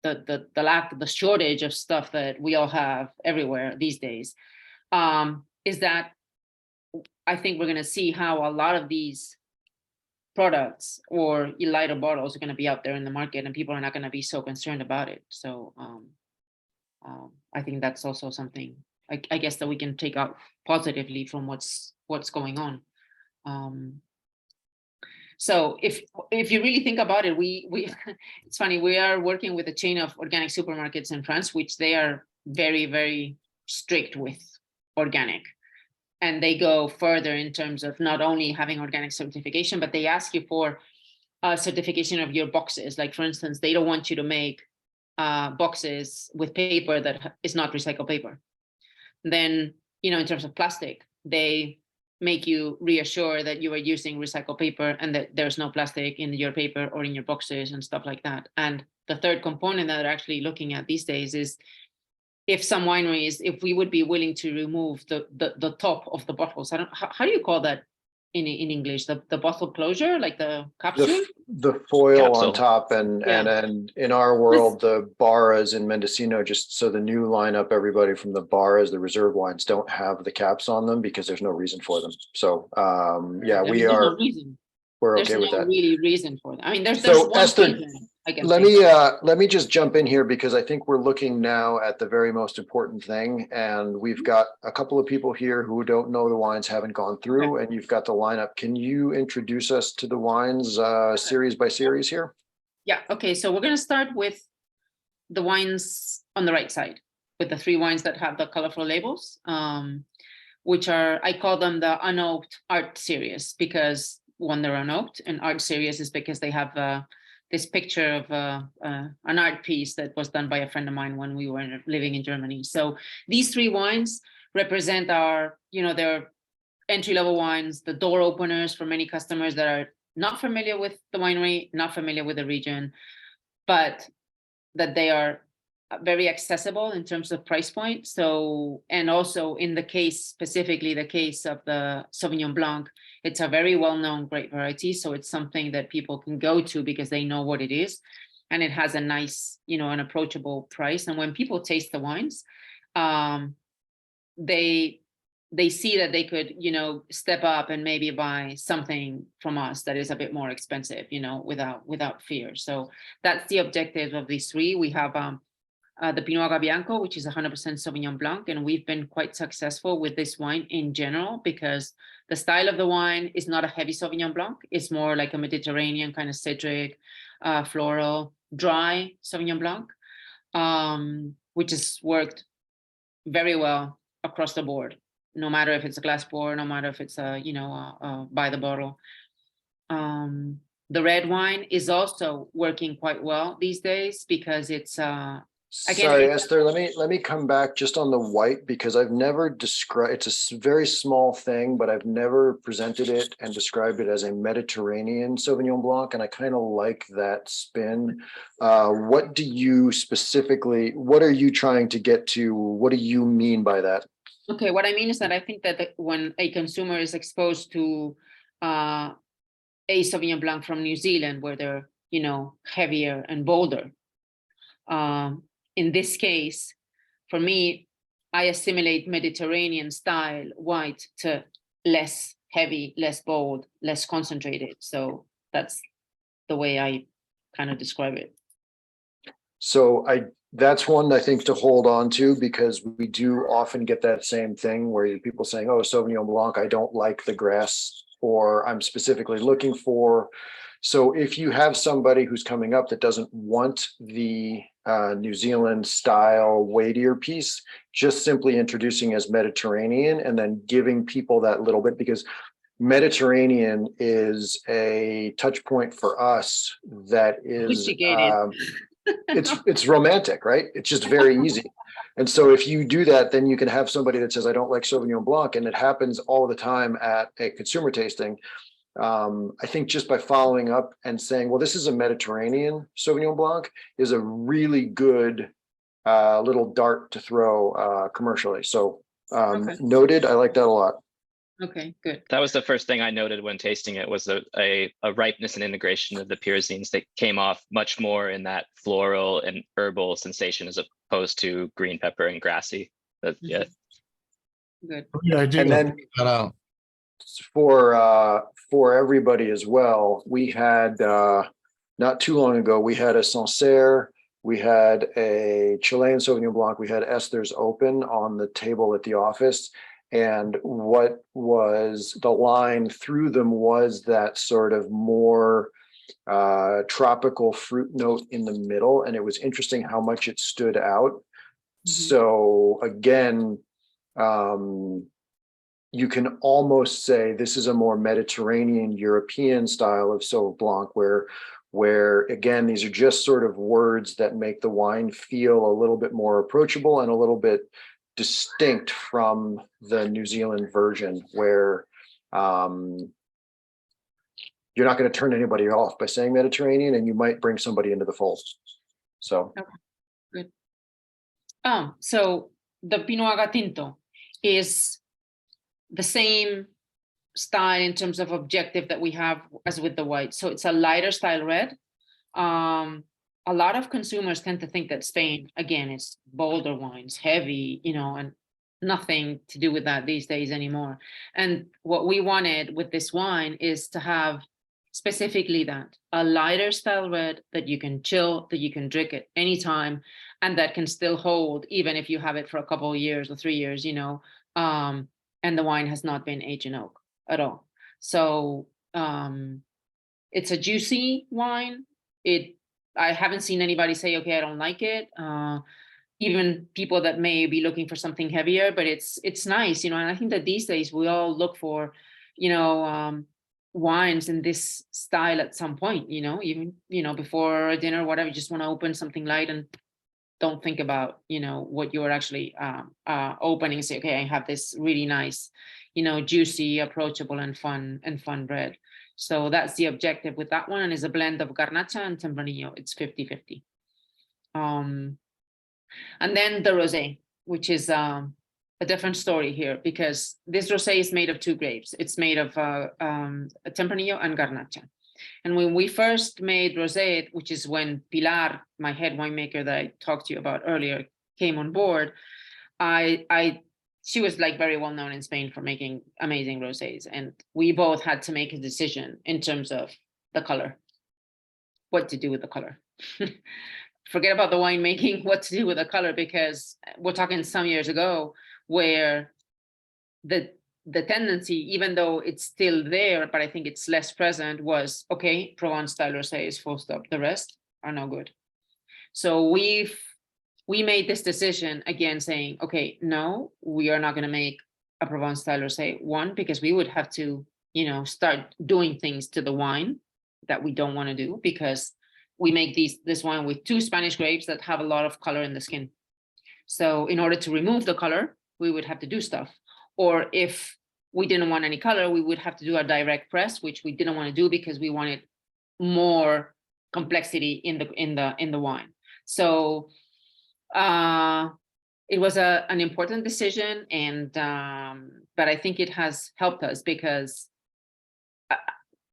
the shortage of stuff that we all have everywhere these days, is that I think we're going to see how a lot of these products or lighter bottles are going to be out there in the market, and people are not going to be so concerned about it. So I think that's also something I guess that we can take out positively from what's going on. So if you really think about it, we it's funny, we are working with a chain of organic supermarkets in France, which they are very, very strict with organic. And they go further in terms of not only having organic certification, but they ask you for a certification of your boxes. Like, for instance, they don't want you to make boxes with paper that is not recycled paper. Then, in terms of plastic, they make you reassure that you are using recycled paper and that there's no plastic in your paper or in your boxes and stuff like that. And the third component that they're actually looking at these days is if some wineries, if we would be willing to remove the top of the bottles. How do you call that in English? The bottle closure, like the capsule? The foil Capsule. on top, and in our world, the barras in Mendocino, just so the new lineup, everybody from the barras, the reserve wines, don't have the caps on them because there's no reason for them. So There's no reason. We're There's okay with no that. really reason for that. I mean, there's So, one Esther, reason I can Let say. me just jump in here because I think we're looking now at the very most important thing, and we've got a couple of people here who don't know the wines, haven't gone through, and you've got the lineup. Can you introduce us to the wines series by series here? Yeah. Okay. So we're going to start with the wines on the right side, with the 3 wines that have the colorful labels, which are, I call them the unoaked art series, because one, they're unoaked, and art series is because they have this picture of an art piece that was done by a friend of mine when we were living in Germany. So these 3 wines represent our, they're entry-level wines, the door openers for many customers that are not familiar with the winery, not familiar with the region, but that they are very accessible in terms of price point. So, and also in the case, specifically the case of the Sauvignon Blanc, it's a very well-known grape variety. So it's something that people can go to because they know what it is. And it has a nice, an approachable price. And when people taste the wines, they see that they could, step up and maybe buy something from us that is a bit more expensive, without fear. So that's the objective of these 3. We have the Piñuaga Bianco, which is 100% Sauvignon Blanc. And we've been quite successful with this wine in general because the style of the wine is not a heavy Sauvignon Blanc. It's more like a Mediterranean kind of citric, floral, dry Sauvignon Blanc, which has worked very well across the board, no matter if it's a glass pour, no matter if it's by the bottle. The red wine is also working quite well these days because it's Sorry, Esther, let me come back just on the white, because I've never described, it's a very small thing, but I've never presented it and described it as a Mediterranean Sauvignon Blanc, and I kind of like that spin. What do you specifically, what are you trying to get to? What do you mean by that? Okay, what I mean is that I think that when a consumer is exposed to a Sauvignon Blanc from New Zealand, where they're, heavier and bolder, in this case, for me, I assimilate Mediterranean style white to less heavy, less bold, less concentrated. So that's the way I kind of describe it. So that's one I think to hold on to, because we do often get that same thing where people saying, oh, Sauvignon Blanc, I don't like the grass, or I'm specifically looking for. So if you have somebody who's coming up that doesn't want the New Zealand style weightier piece, just simply introducing as Mediterranean and then giving people that little bit, because Mediterranean is a touch point for us that is it's romantic, right? It's just very easy. And so if you do that, then you can have somebody that says, I don't like Sauvignon Blanc, and it happens all the time at a consumer tasting. I think just by following up and saying, well, this is a Mediterranean Sauvignon Blanc is a really good little dart to throw commercially. So noted, I like that a lot. Okay, good. That was the first thing I noted when tasting it, was a ripeness and integration of the pyrazines that came off much more in that floral and herbal sensation as opposed to green pepper and grassy. But yeah. Good. Yeah, I did And then that out. for everybody as well, we had not too long ago, we had a Sancerre, we had a Chilean Sauvignon Blanc, we had Esther's Open on the table at the office. And what was the line through them was that sort of more tropical fruit note in the middle. And it was interesting how much it stood out. So again, you can almost say this is a more Mediterranean European style of Sauv Blanc, where again, these are just sort of words that make the wine feel a little bit more approachable and a little bit distinct from the New Zealand version, where you're not going to turn anybody off by saying Mediterranean, and you might bring somebody into the fold. So, okay, good. So the Piñuaga Tinto is the same style in terms of objective that we have as with the white. So it's a lighter style red. A lot of consumers tend to think that Spain, again, is bolder wines, heavy, you know, and nothing to do with that these days anymore. And what we wanted with this wine is to have specifically that, a lighter style red that you can chill, that you can drink at any time, and that can still hold, even if you have it for a couple of years or 3 years, you know, and the wine has not been aged in oak at all. So it's a juicy wine. I haven't seen anybody say, okay, I don't like it. Even people that may be looking for something heavier, but it's nice, you know, and I think that these days we all look for, you know, wines in this style at some point, you know, even, you know, before a dinner, whatever, you just want to open something light and don't think about, you know, what you're actually opening. Say, okay, I have this really nice, you know, juicy, approachable and fun red. So that's the objective with that one, and is a blend of Garnacha and Tempranillo. It's 50-50. And then the rosé, which is a different story here, because this rosé is made of 2 grapes. It's made of Tempranillo and Garnacha. And when we first made rosé, which is when Pilar, my head winemaker that I talked to you about earlier, came on board, she was like very well known in Spain for making amazing rosés. And we both had to make a decision in terms of the color, what to do with the color. Forget about the winemaking, what to do with the color, because we're talking some years ago where the tendency, even though it's still there, but I think it's less present, was, okay, Provence style rosés, full stop. The rest are no good. So we made this decision again, saying, okay, no, we are not going to make a Provence style rosé. One, because we would have to, you know, start doing things to the wine that we don't want to do, because we make this wine with 2 Spanish grapes that have a lot of color in the skin. So in order to remove the color, we would have to do stuff. Or if we didn't want any color, we would have to do a direct press, which we didn't want to do because we wanted more complexity in the wine. So it was an important decision, and but I think it has helped us, because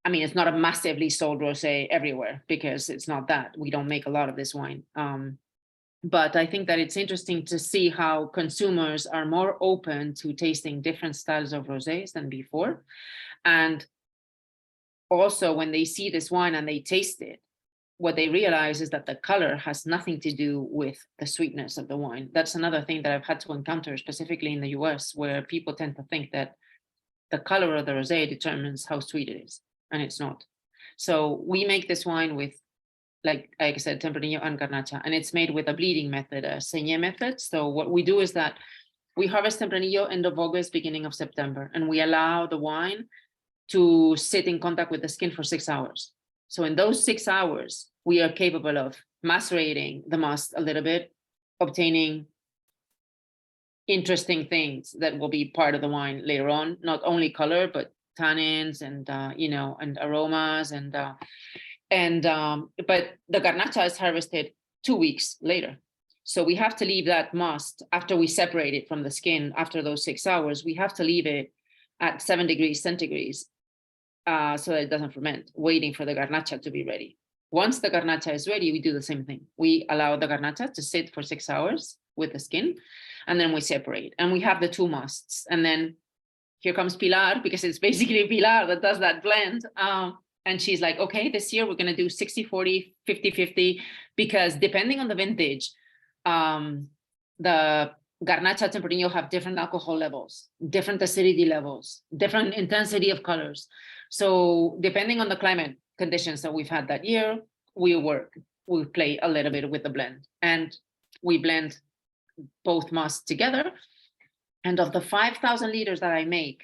I mean, it's not a massively sold rosé everywhere, because it's not that. We don't make a lot of this wine. But I think that it's interesting to see how consumers are more open to tasting different styles of rosés than before. And also when they see this wine and they taste it, what they realize is that the color has nothing to do with the sweetness of the wine. That's another thing that I've had to encounter, specifically in the US, where people tend to think that the color of the rosé determines how sweet it is, and it's not. So we make this wine with, like I said, Tempranillo and Garnacha, and it's made with a bleeding method, a saignée method. So what we do is that we harvest Tempranillo end of August, beginning of September, and we allow the wine to sit in contact with the skin for 6 hours. So in those 6 hours, we are capable of macerating the must a little bit, obtaining interesting things that will be part of the wine later on, not only color, but tannins and, you know, and aromas but the Garnacha is harvested 2 weeks later. So we have to leave that must, after we separate it from the skin, after those 6 hours, we have to leave it at 7 degrees centigrade so that it doesn't ferment, waiting for the Garnacha to be ready. Once the Garnacha is ready, we do the same thing. We allow the Garnacha to sit for 6 hours with the skin, and then we separate. And we have the 2 musts. And then here comes Pilar, because it's basically Pilar that does that blend. And she's like, okay, this year we're going to do 60-40, 50-50, because depending on the vintage, the Garnacha Tempranillo have different alcohol levels, different acidity levels, different intensity of colors. So depending on the climate conditions that we've had that year, we play a little bit with the blend, and we blend both musts together. And of the 5,000 liters that I make,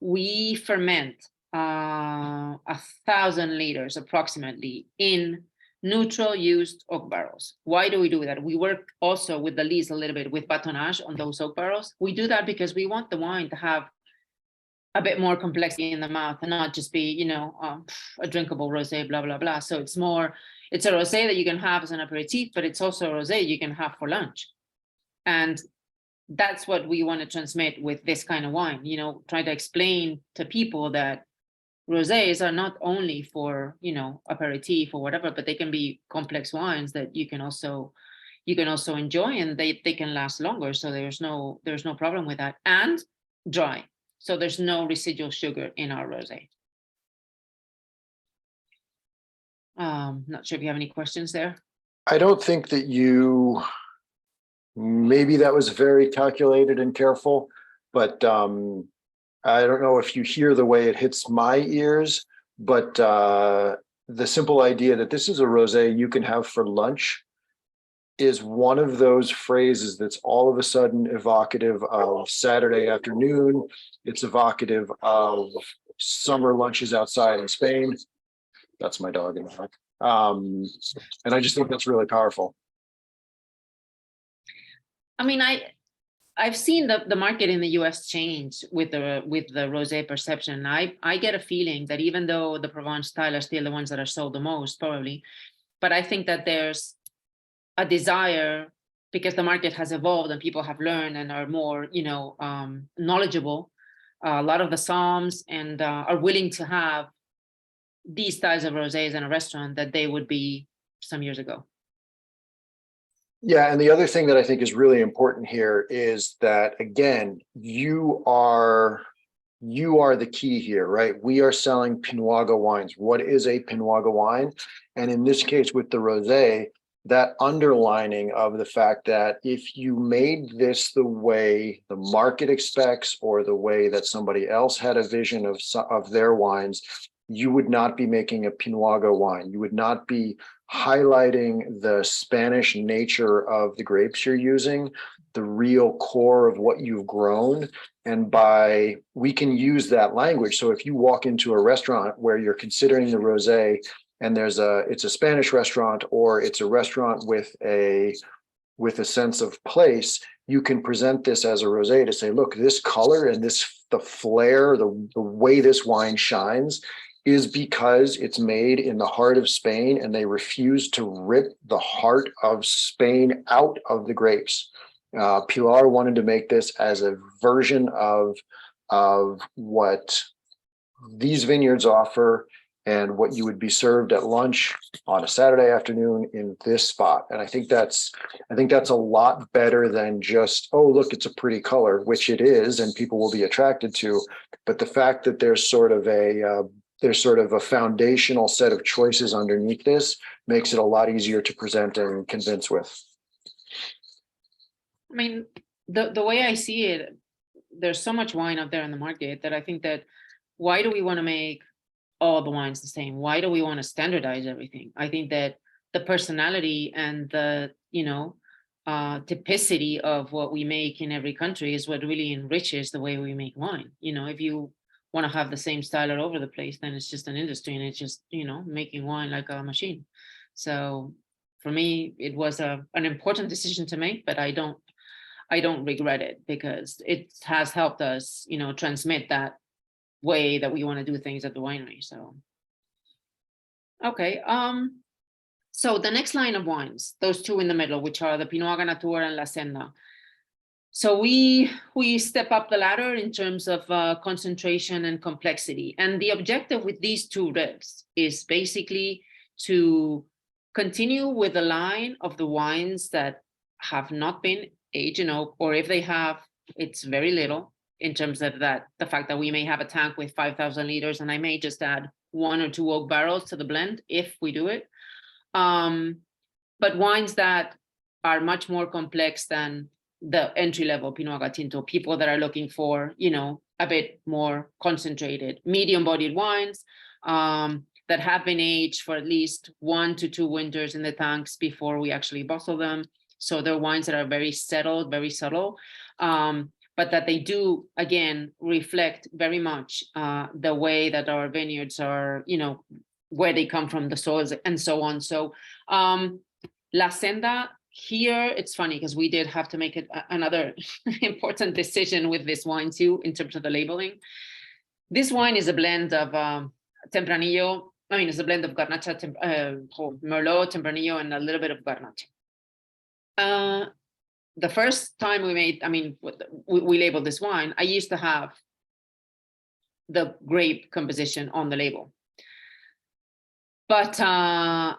we ferment 1,000 liters approximately in neutral used oak barrels. Why do we do that? We work also with the lees a little bit with batonnage on those oak barrels. We do that because we want the wine to have a bit more complexity in the mouth and not just be, a drinkable rosé, blah, blah, blah. So it's a rosé that you can have as an aperitif, but it's also a rosé you can have for lunch. And that's what we want to transmit with this kind of wine, try to explain to people that rosés are not only for, aperitif or whatever, but they can be complex wines that you can also enjoy, and they can last longer. So there's no problem with that, and dry. So there's no residual sugar in our rosé. Not sure if you have any questions there. I don't think that maybe that was very calculated and careful, but I don't know if you hear the way it hits my ears, but the simple idea that this is a rosé you can have for lunch is one of those phrases that's all of a sudden evocative of Saturday afternoon. It's evocative of summer lunches outside in Spain. That's my dog in the back. And I just think that's really powerful. I mean, I've seen the market in the US change with the rosé perception. I get a feeling that even though the Provence style are still the ones that are sold the most, probably, but I think that there's a desire, because the market has evolved and people have learned and are more, knowledgeable. A lot of the somms and are willing to have these styles of rosés in a restaurant that they would be some years ago. Yeah, and the other thing that I think is really important here is that, again, you are the key here, right? We are selling Piñuaga wines. What is a Piñuaga wine? And in this case with the rosé, that underlining of the fact that if you made this the way the market expects, or the way that somebody else had a vision of their wines, you would not be making a Piñuaga wine. You would not be highlighting the Spanish nature of the grapes you're using, the real core of what you've grown. And we can use that language. So if you walk into a restaurant where you're considering the rosé, and it's a Spanish restaurant, or it's a restaurant with a sense of place, you can present this as a rosé to say, look, this color and the flair, the way this wine shines is because it's made in the heart of Spain, and they refuse to rip the heart of Spain out of the grapes. Pilar wanted to make this as a version of what these vineyards offer, and what you would be served at lunch on a Saturday afternoon in this spot. And I think that's a lot better than just, oh, look, it's a pretty color, which it is, and people will be attracted to. But the fact that there's sort of a foundational set of choices underneath this makes it a lot easier to present and convince with. I mean, the way I see it, there's so much wine out there in the market that I think that, why do we want to make all the wines the same? Why do we want to standardize everything? I think that the personality and the, typicity of what we make in every country is what really enriches the way we make wine. If you want to have the same style all over the place, then it's just an industry, and it's just, making wine like a machine. So for me, it was an important decision to make, but I don't regret it, because it has helped us, transmit that way that we want to do things at the winery. So okay, so the next line of wines, those two in the middle, which are the Piñuaga Natura and La Senda. So we step up the ladder in terms of concentration and complexity, and the objective with these two reds is basically to continue with the line of the wines that have not been aged in oak, or if they have, it's very little. in terms of that, the fact that we may have a tank with 5,000 liters and I may just add 1 or 2 oak barrels to the blend if we do it. But wines that are much more complex than the entry-level Pinot Noir Tinto, people that are looking for, you know, a bit more concentrated, medium-bodied wines that have been aged for at least 1 to 2 winters in the tanks before we actually bottle them. So they're wines that are very settled, very subtle, but that they do, again, reflect very much the way that our vineyards are, you know, where they come from, the soils and so on. So La Senda, here, it's funny because we did have to make another important decision with this wine too, in terms of the labeling. This wine is a blend of Tempranillo. I mean, it's a blend of Garnacha, Merlot, Tempranillo, and a little bit of Garnacha. The first time we made, I mean, we labeled this wine, I used to have the grape composition on the label. But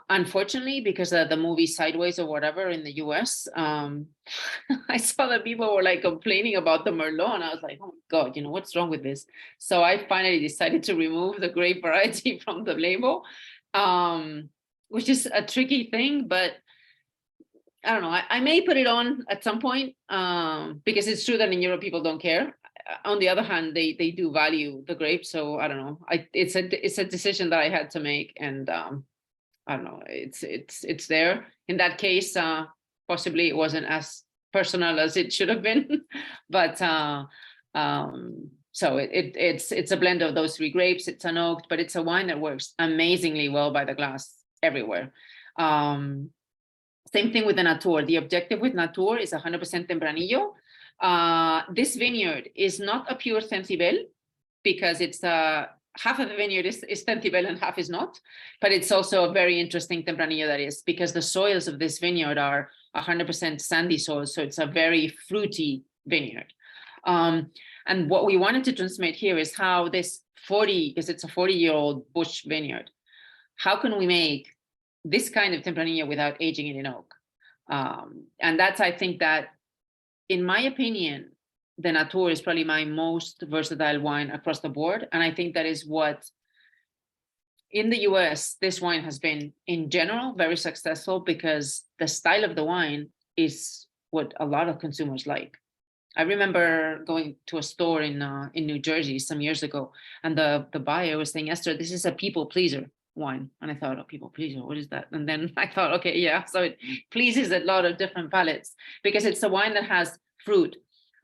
unfortunately, because of the movie Sideways or whatever in the US, I saw that people were like complaining about the Merlot, and I was like, oh my God, you know, what's wrong with this? So I finally decided to remove the grape variety from the label, which is a tricky thing, but I don't know, I may put it on at some point because it's true that in Europe people don't care. On the other hand, they do value the grape, so I don't know. It's a decision that I had to make, and I don't know. It's there. In that case, possibly it wasn't as personal as it should have been, but so it's a blend of those 3 grapes. It's an oak, but it's a wine that works amazingly well by the glass everywhere. Same thing with the Natur. The objective with Natur is 100% Tempranillo. This vineyard is not a pure Cencibel because it's half of the vineyard is Cencibel and half is not, but it's also a very interesting Tempranillo that is, because the soils of this vineyard are 100% sandy soils, so it's a very fruity vineyard. And what we wanted to transmit here is how this because it's a 40-year-old bush vineyard, how can we make this kind of Tempranillo without aging it in oak? And that's, I think that, in my opinion, the Natur is probably my most versatile wine across the board. And I think that is what, in the US, this wine has been, in general, very successful because the style of the wine is what a lot of consumers like. I remember going to a store in New Jersey some years ago, and the buyer was saying, Esther, this is a people pleaser wine. And I thought, oh, people pleaser, what is that? And then I thought, okay, yeah, so it pleases a lot of different palates because it's a wine that has fruit,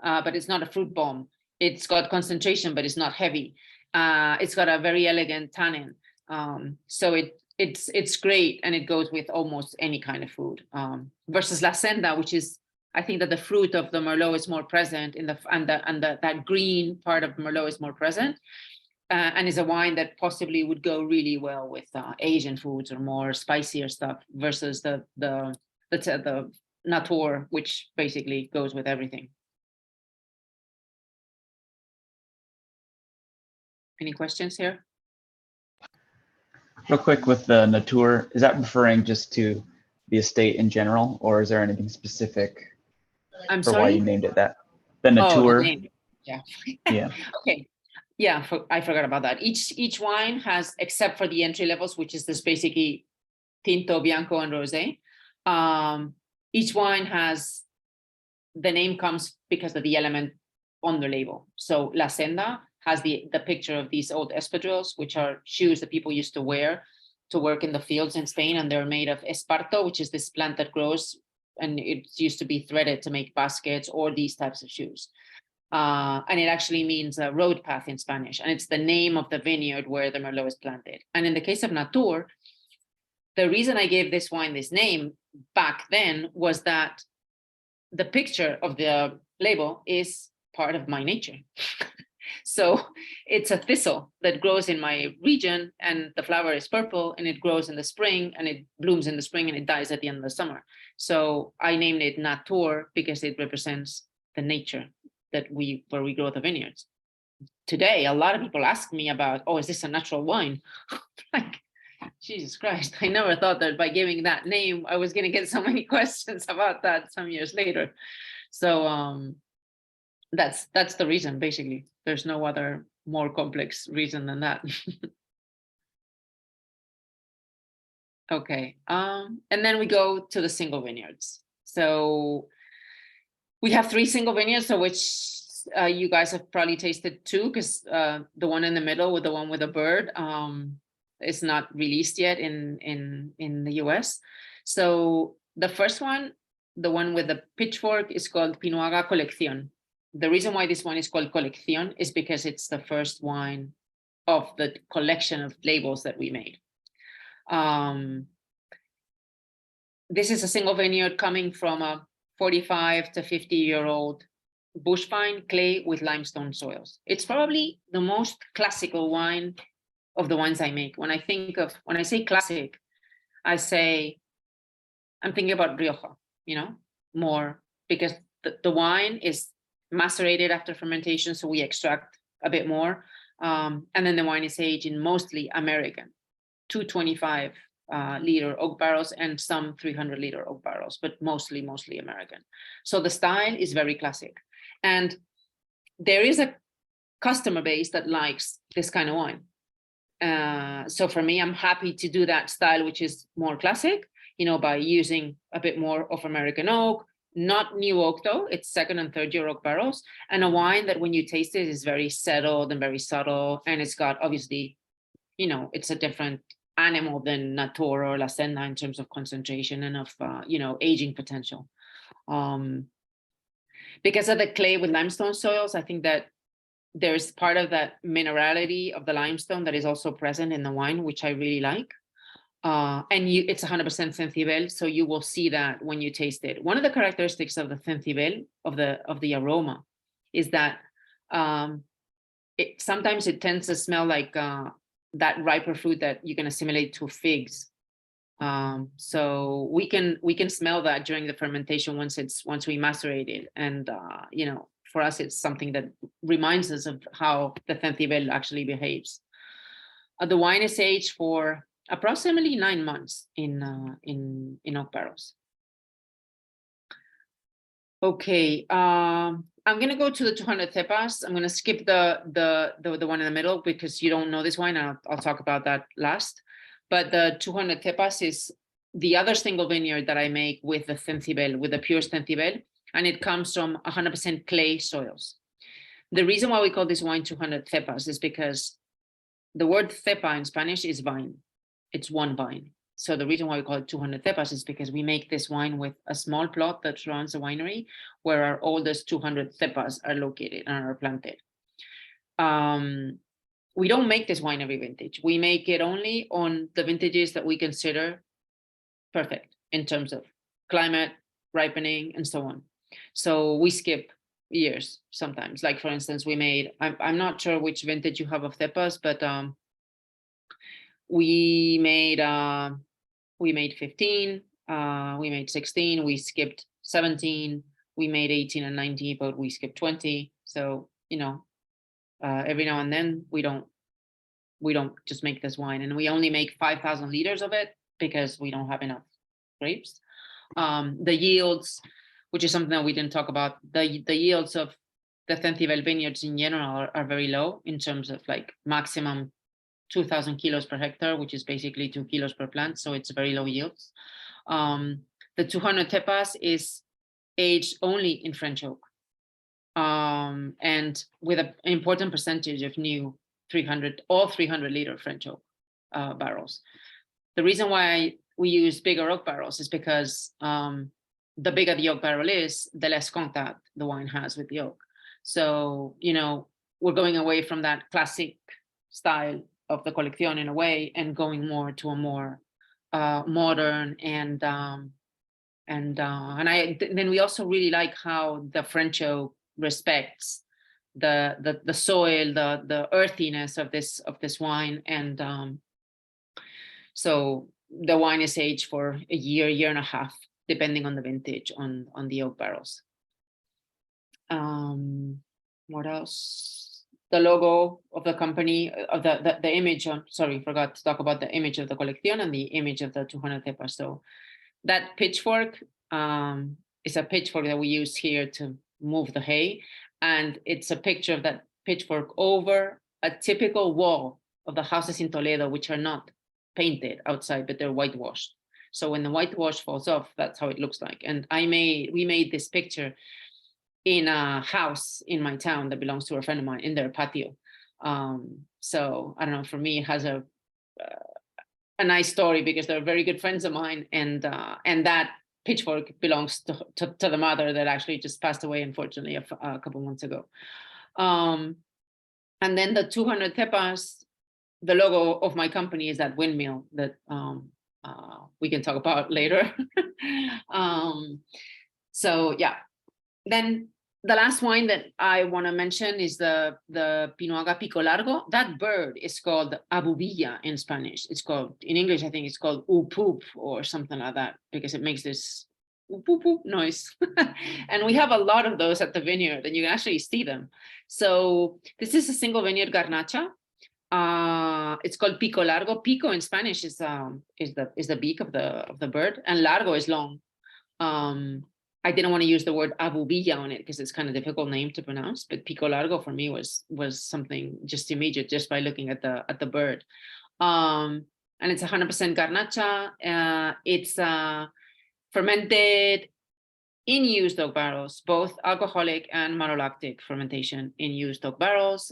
but it's not a fruit bomb. It's got concentration, but it's not heavy. It's got a very elegant tannin. So it's great, and it goes with almost any kind of food. Versus La Senda, which is, I think that the fruit of the Merlot is more present in that green part of Merlot is more present. And is a wine that possibly would go really well with Asian foods or more spicier stuff versus the Natur, which basically goes with everything. Any questions here? Real quick with the Natur, is that referring just to the estate in general, or is there anything specific I'm for sorry? why you named it that? The Oh, Natur. the name. Yeah. Yeah. Okay. Yeah, I forgot about that. Each wine has, except for the entry levels, which is this basically Tinto, Bianco, and Rosé. Each wine has, the name comes because of the element on the label. So La Senda has the picture of these old espadrilles, which are shoes that people used to wear to work in the fields in Spain, and they're made of esparto, which is this plant that grows, and it used to be threaded to make baskets or these types of shoes. And it actually means a road path in Spanish, and it's the name of the vineyard where the Merlot is planted. And in the case of Natur, the reason I gave this wine this name back then was that the picture of the label is part of my nature. So it's a thistle that grows in my region, and the flower is purple, and it grows in the spring, and it blooms in the spring, and it dies at the end of the summer. So I named it Natur because it represents the nature where we grow the vineyards. Today, a lot of people ask me about, oh, is this a natural wine? Like, Jesus Christ, I never thought that by giving that name, I was going to get so many questions about that some years later. So That's the reason, basically. There's no other more complex reason than that. Okay, and then we go to the single vineyards. So we have 3 single vineyards, so which you guys have probably tasted 2, because the one in the middle with the one with a bird is not released yet in the US. So the first one, the one with the pitchfork, is called Piñuaga Colección. The reason why this one is called Colección is because it's the first wine of the collection of labels that we made. This is a single vineyard coming from a 45 to 50-year-old bush vine, clay with limestone soils. It's probably the most classical wine of the wines I make. When I say classic, I'm thinking about Rioja, more, because the wine is macerated after fermentation, so we extract a bit more. And then the wine is aged in mostly American, 225 liter oak barrels and some 300 liter oak barrels, but mostly American. So the style is very classic. And there is a customer base that likes this kind of wine. So for me, I'm happy to do that style, which is more classic, by using a bit more of American oak, not new oak though, it's 2nd and 3rd year oak barrels, and a wine that when you taste it is very settled and very subtle. And it's got, obviously, it's a different animal than Natura or La Senna in terms of concentration and of, aging potential. Because of the clay with limestone soils, I think that there's part of that minerality of the limestone that is also present in the wine, which I really like. And it's 100% Cencibel, so you will see that when you taste it. One of the characteristics of the Cencibel, of the aroma, is that sometimes it tends to smell like that riper fruit that you can assimilate to figs. So we can smell that during the fermentation once we macerate it, and for us it's something that reminds us of how the Cencibel actually behaves. The wine is aged for approximately 9 months in oak barrels. Okay, I'm gonna go to the 200 cepas. I'm gonna skip the one in the middle because you don't know this wine, and I'll talk about that last. But the 200 cepas is the other single vineyard that I make with the Cencibel, with the pure Cencibel, and it comes from 100% clay soils. The reason why we call this wine 200 cepas is because the word cepa in Spanish is vine. It's one vine. So the reason why we call it 200 cepas is because we make this wine with a small plot that surrounds the winery, where our oldest 200 cepas are located and are planted. We don't make this wine every vintage. We make it only on the vintages that we consider perfect in terms of climate, ripening, and so on. So we skip years sometimes. Like, for instance, we made, I'm not sure which vintage you have of cepas, but we made 15, we made 16, we skipped 17, we made 18 and 19, but we skipped 20. So, every now and then we don't just make this wine, and we only make 5,000 liters of it because we don't have enough grapes. The yields, which is something that we didn't talk about, the yields of the Cencibel vineyards in general are very low in terms of like maximum 2,000 kilos per hectare, which is basically 2 kilos per plant. So it's very low yields. The 200 cepas is aged only in French oak, and with an important percentage of new 300 liter French oak barrels. The reason why we use bigger oak barrels is because the bigger the oak barrel is, the less contact the wine has with the oak. So, we're going away from that classic style of the Colección in a way, and going more to a more modern and then we also really like how the French oak respects the soil, the earthiness of this wine, and so the wine is aged for a year and a half, depending on the vintage on the oak barrels. What else? The logo of the company, of the image on, sorry, forgot to talk about the image of the Colección and the image of the 200 cepas. So that pitchfork is a pitchfork that we use here to move the hay, And it's a picture of that pitchfork over a typical wall of the houses in Toledo, which are not painted outside, but they're whitewashed. So when the whitewash falls off, that's how it looks like. And we made this picture in a house in my town that belongs to a friend of mine in their patio. So I don't know, for me, it has a nice story because they're very good friends of mine. And that pitchfork belongs to the mother that actually just passed away, unfortunately, a couple months ago. And then the 200 tepas, the logo of my company is that windmill that we can talk about later. So yeah, then the last wine that I want to mention is the Piñuaga Pico Largo. That bird is called abubilla in Spanish. It's called, in English, I think it's called oop or something like that, because it makes this oop noise. And we have a lot of those at the vineyard, and you can actually see them. So this is a single vineyard Garnacha. It's called Pico Largo. Pico in Spanish is the beak of the bird, and largo is long. I didn't want to use the word abubilla on it because it's kind of difficult name to pronounce, but Pico Largo for me was something just immediate just by looking at the bird. And it's 100% Garnacha. It's fermented in used oak barrels, both alcoholic and malolactic fermentation in used oak barrels.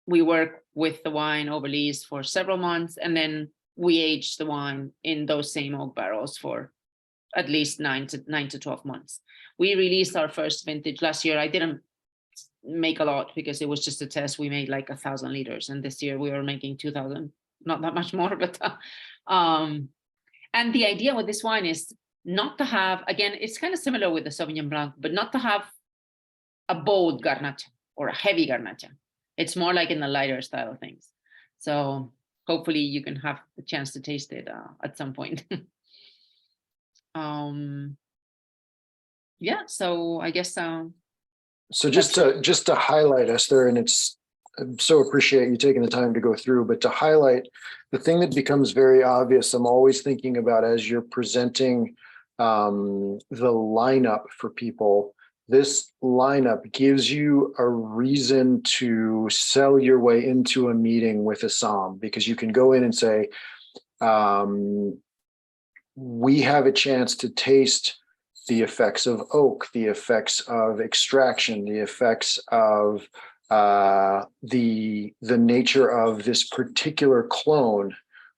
We work with the wine over lease for several months, and then we age the wine in those same oak barrels for at least 9 to 12 months. We released our first vintage last year. I didn't make a lot because it was just a test. We made like 1,000 liters, and this year we were making 2,000, not that much more, but and the idea with this wine is not to have, again, it's kind of similar with the Sauvignon Blanc, but not to have a bold Garnacha or a heavy Garnacha. It's more like in the lighter style of things. So hopefully you can have the chance to taste it at some point. Yeah, so I guess so just to highlight, Esther, and I so appreciate you taking the time to go through, but to highlight the thing that becomes very obvious, I'm always thinking about as you're presenting the lineup for people. This lineup gives you a reason to sell your way into a meeting with a somm, because you can go in and say, we have a chance to taste the effects of oak, the effects of extraction, the effects of the nature of this particular clone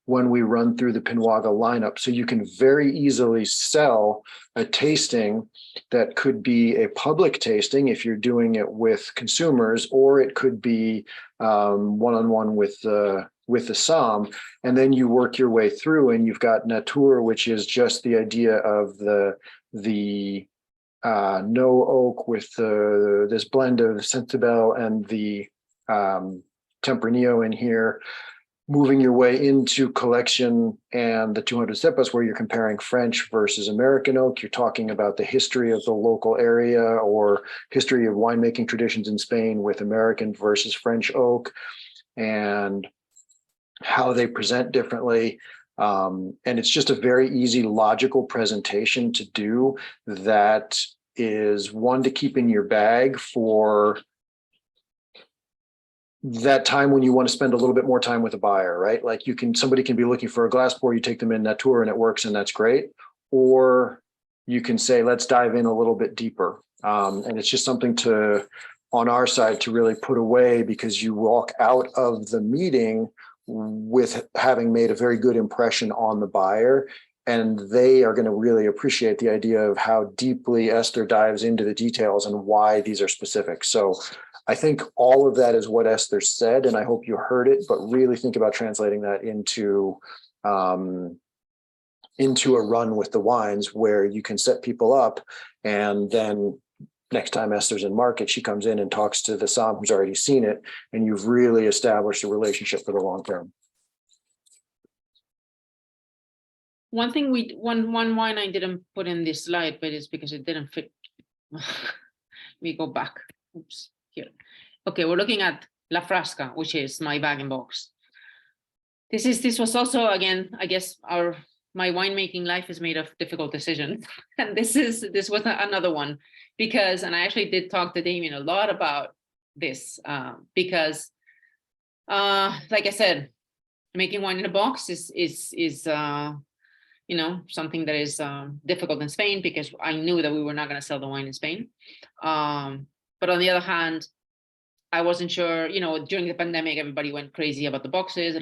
when we run through the Piñuaga lineup. So you can very easily sell a tasting that could be a public tasting if you're doing it with consumers, or it could be one-on-one with the somm, and then you work your way through, and you've got Natur, which is just the idea of the no oak with this blend of Cencibel and the Tempranillo in here, moving your way into Colección and the 200 cepas, where you're comparing French versus American oak. You're talking about the history of the local area or history of winemaking traditions in Spain with American versus French oak, and how they present differently. And it's just a very easy, logical presentation to do that is one to keep in your bag for that time when you want to spend a little bit more time with a buyer, right? Like somebody can be looking for a glass pour, you take them in Natur and it works and that's great. Or you can say, let's dive in a little bit deeper. And it's just something on our side to really put away, because you walk out of the meeting with having made a very good impression on the buyer, and they are going to really appreciate the idea of how deeply Esther dives into the details and why these are specific. So I think all of that is what Esther said, and I hope you heard it, but really think about translating that into a run with the wines where you can set people up, and then next time Esther's in market, she comes in and talks to the somm who's already seen it, and you've really established a relationship for the long term. One wine I didn't put in this slide, but it's because it didn't fit. Let me go back. Oops, here. Okay, we're looking at La Frasca, which is my bag and box. This was also, again, I guess our my winemaking life is made of difficult decisions. And this was another one, because, and I actually did talk to Damien a lot about this, because like I said, making wine in a box is something that is difficult in Spain, because I knew that we were not going to sell the wine in Spain. But on the other hand, I wasn't sure, during the pandemic, everybody went crazy about the boxes,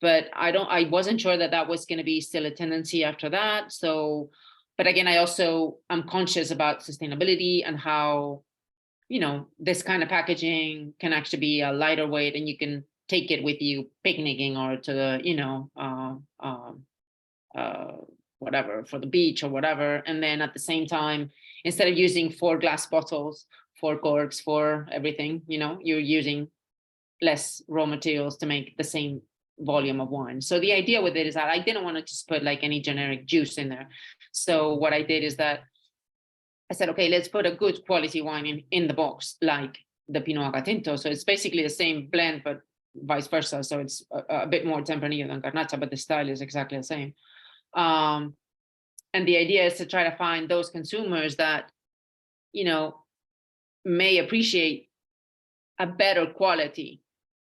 but I wasn't sure that was going to be still a tendency after that. So, but again, I'm conscious about sustainability and how, this kind of packaging can actually be a lighter weight, and you can take it with you picnicking or to the, whatever, for the beach or whatever. And then at the same time, instead of using 4 glass bottles, 4 corks, for everything, you're using less raw materials to make the same volume of wine. So the idea with it is that I didn't want to just put like any generic juice in there. So what I did is that I said, okay, let's put a good quality wine in the box, like the Piñuaga Tinto. So it's basically the same blend, but vice versa. So it's a bit more Tempranillo than Garnacha, but the style is exactly the same. And the idea is to try to find those consumers that, may appreciate a better quality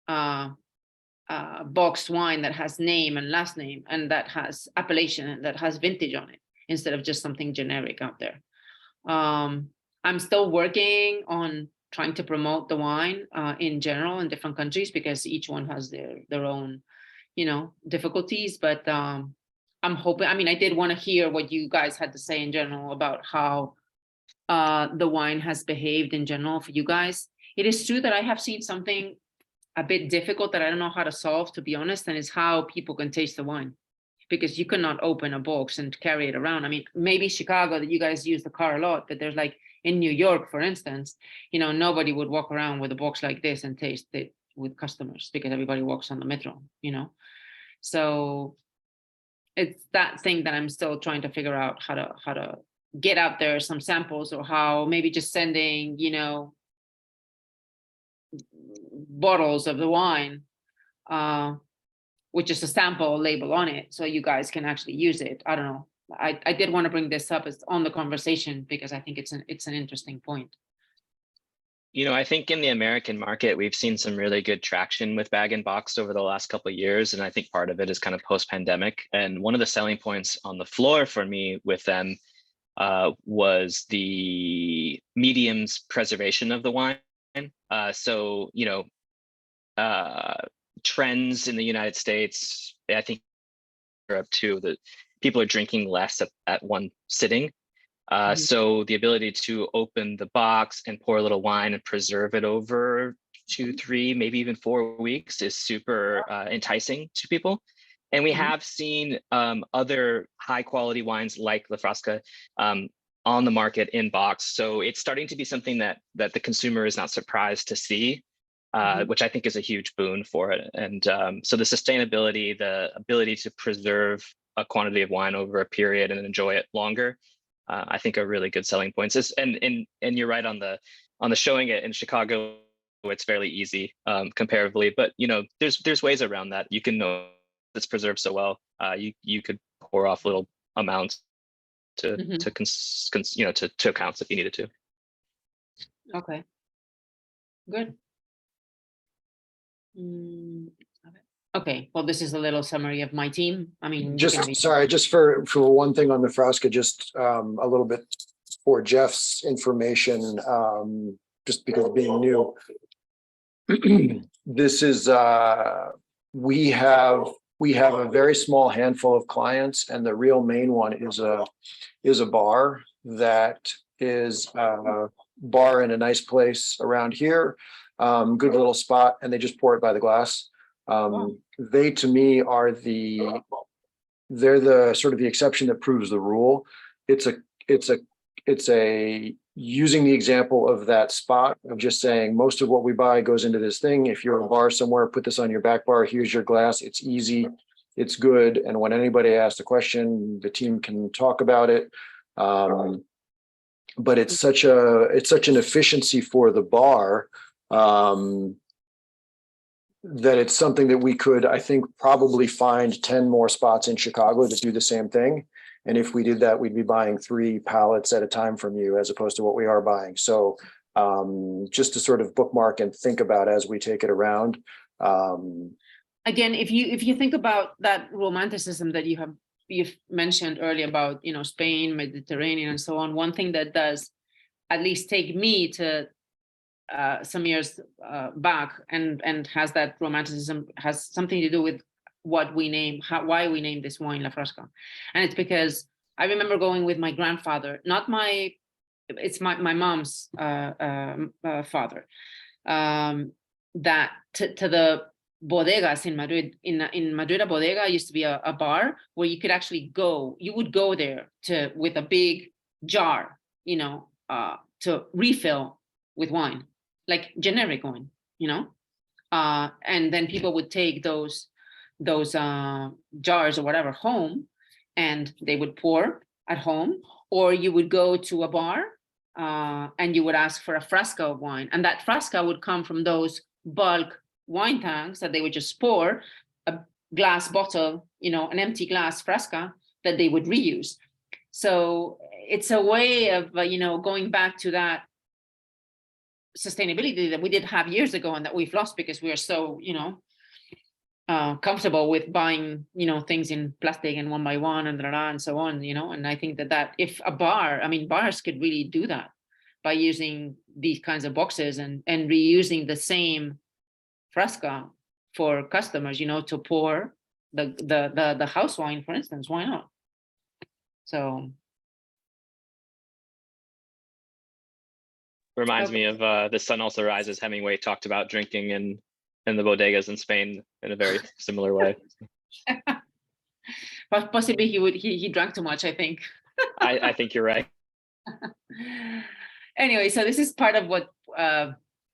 boxed wine that has name and last name, and that has appellation, and that has vintage on it, instead of just something generic out there. I'm still working on trying to promote the wine in general in different countries, because each one has their own, difficulties. But I'm hoping, I did want to hear what you guys had to say in general about how the wine has behaved in general for you guys. It is true that I have seen something a bit difficult that I don't know how to solve, to be honest, and is how people can taste the wine, because you cannot open a box and carry it around. Maybe Chicago, that you guys use the car a lot, but there's like in New York, for instance, nobody would walk around with a box like this and taste it with customers, because everybody walks on the metro, So it's that thing that I'm still trying to figure out how to get out there some samples, or how maybe just sending, bottles of the wine, with just a sample label on it, so you guys can actually use it. I don't know. I did want to bring this up as on the conversation, because I think it's an interesting point. I think in the American market, we've seen some really good traction with bag and box over the last couple of years. And I think part of it is kind of post-pandemic. And one of the selling points on the floor for me with them was the medium's preservation of the wine. Trends in the United States, I think Europe too, that people are drinking less at one sitting. So the ability to open the box and pour a little wine and preserve it over 2, 3, maybe even 4 weeks is super enticing to people. And we have seen other high quality wines like La Frasca on the market in box. So it's starting to be something that the consumer is not surprised to see, which I think is a huge boon for it. And so the sustainability, the ability to preserve a quantity of wine over a period and enjoy it longer, I think are really good selling points. And you're right on the showing it in Chicago. It's fairly easy comparatively, but there's ways around that. You can know it's preserved so well. You could pour off little amounts to accounts if you needed to. Okay, good. Okay, well, this is a little summary of my team. Just for one thing on the Frasca, just a little bit for Jeff's information, just because of being new. This is we have a very small handful of clients, and the real main one is a bar that is a bar in a nice place around here. Good little spot, and they just pour it by the glass. They, to me, they're the sort of the exception that proves the rule. It's a using the example of that spot of just saying most of what we buy goes into this thing. If you're a bar somewhere, put this on your back bar. Here's your glass. It's easy. It's good. And when anybody asks a question, the team can talk about it. But it's such an efficiency for the bar. that it's something that we could, I think, probably find 10 more spots in Chicago to do the same thing. And if we did that, we'd be buying 3 pallets at a time from you as opposed to what we are buying. So just to sort of bookmark and think about as we take it around. Again, if you think about that romanticism that you've mentioned earlier about, you know, Spain, Mediterranean, and so on, one thing that does at least take me to some years back and has that romanticism, has something to do with what we name, why we named this wine La Frasca. And it's because I remember going with my grandfather, it's my mom's father, that to the bodegas in Madrid. In Madrid, a bodega used to be a bar where you could actually you would go there with a big jar, you know, to refill with wine, like generic wine, you know, and then people would take those jars or whatever home, and they would pour at home, or you would go to a bar and you would ask for a frasca of wine, and that frasca would come from those bulk wine tanks that they would just pour a glass bottle, you know, an empty glass frasca that they would reuse. So it's a way of, you know, going back to that sustainability that we did have years ago and that we've lost because we are so, you know, comfortable with buying, you know, things in plastic and one by one and so on, you know. And I think that if bars could really do that by using these kinds of boxes and reusing the same frasca for customers, you know, to pour the house wine, for instance. Why not? So reminds me of The Sun Also Rises. Hemingway talked about drinking in the bodegas in Spain in a very similar way. But possibly he drank too much, I think. I think you're right. Anyway, so this is part of what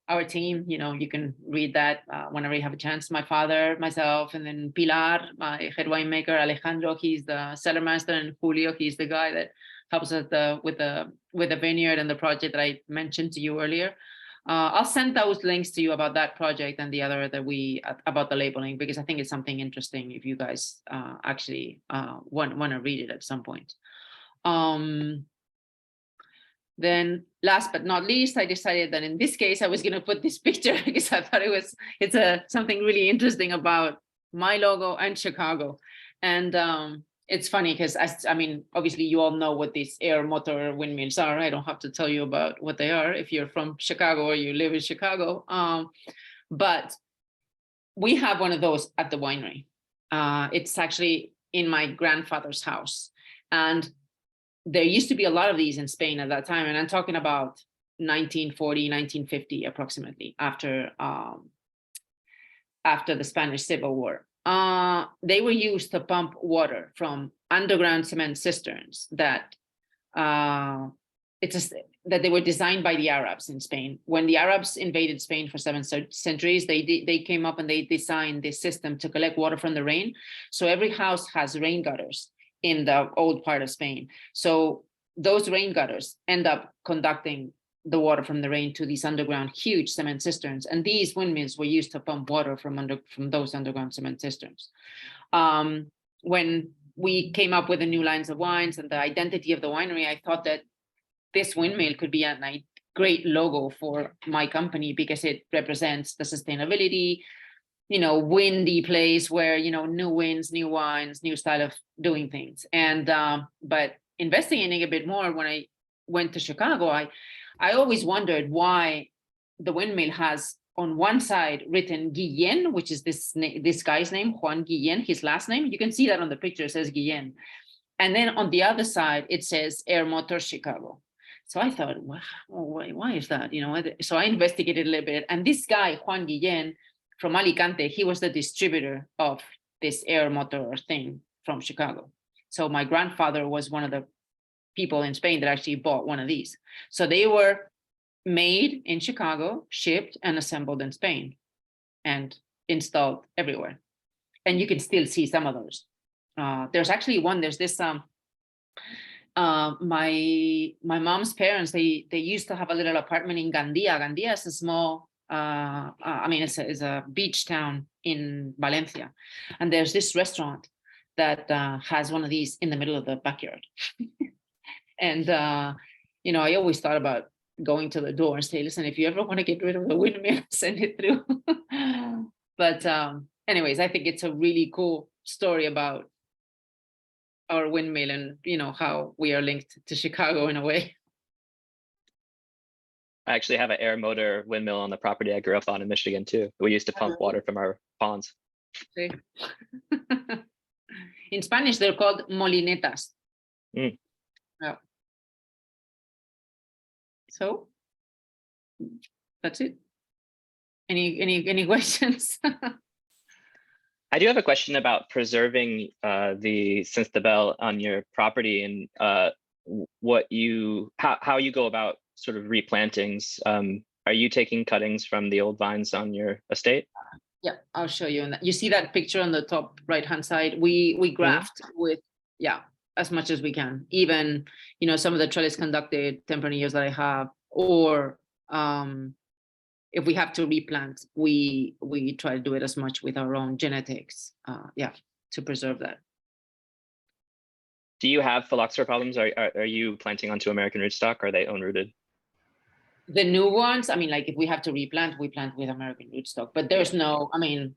our team, you know, you can read that whenever you have a chance. My father, myself, and then Pilar, my head winemaker, Alejandro, he's the cellar master, and Julio, he's the guy that helps us with the vineyard and the project that I mentioned to you earlier. I'll send those links to you about that project and the other about the labeling, because I think it's something interesting if you guys actually want to read it at some point. Then last but not least, I decided that in this case, I was going to put this picture because I thought it's something really interesting about my logo and Chicago. And it's funny because, obviously you all know what these air motor windmills are. I don't have to tell you about what they are if you're from Chicago or you live in Chicago. But we have one of those at the winery. It's actually in my grandfather's house. And there used to be a lot of these in Spain at that time. And I'm talking about 1940, 1950, approximately, after the Spanish Civil War. They were used to pump water from underground cement cisterns that they were designed by the Arabs in Spain. When the Arabs invaded Spain for 7 centuries, they came up and they designed this system to collect water from the rain. So every house has rain gutters in the old part of Spain. So those rain gutters end up conducting the water from the rain to these underground huge cement cisterns. And these windmills were used to pump water from those underground cement cisterns. When we came up with the new lines of wines and the identity of the winery, I thought that this windmill could be a great logo for my company because it represents the sustainability, windy place where, new winds, new wines, new style of doing things. And, but investigating a bit more, when I went to Chicago, I always wondered why the windmill has on one side written Guillén, which is this guy's name, Juan Guillén, his last name. You can see that on the picture, it says Guillén. And then on the other side, it says Air Motor Chicago. So I thought, wow, why is that? So I investigated a little bit. And this guy, Juan Guillén, from Alicante, he was the distributor of this air motor thing from Chicago. So my grandfather was one of the people in Spain that actually bought one of these. So they were made in Chicago, shipped and assembled in Spain and installed everywhere. And you can still see some of those. There's actually one, there's this, my mom's parents, they used to have a little apartment in Gandia. Gandia is a small I mean, it's a beach town in Valencia, and there's this restaurant that has one of these in the middle of the backyard. And I always thought about going to the door and say, listen, if you ever want to get rid of the windmill, send it through. But anyways, I think it's a really cool story about our windmill and how we are linked to Chicago in a way. I actually have an air motor windmill on the property I grew up on in Michigan too. We used to pump water from our ponds. See? In Spanish, they're called molinetas. Mm. Yeah. So that's it. Any questions? I do have a question about preserving the Cencibel on your property and how you go about sort of replantings. Are you taking cuttings from the old vines on your estate? Yeah, I'll show you. You see that picture on the top right-hand side? We graft with, as much as we can. Even, some of the trellis conducted Tempranillos that I have, or if we have to replant, we try to do it as much with our own genetics, to preserve that. Do you have phylloxera problems? Are you planting onto American rootstock? Are they own-rooted? The new ones, I mean, like if we have to replant, we plant with American rootstock. But there's no, I mean,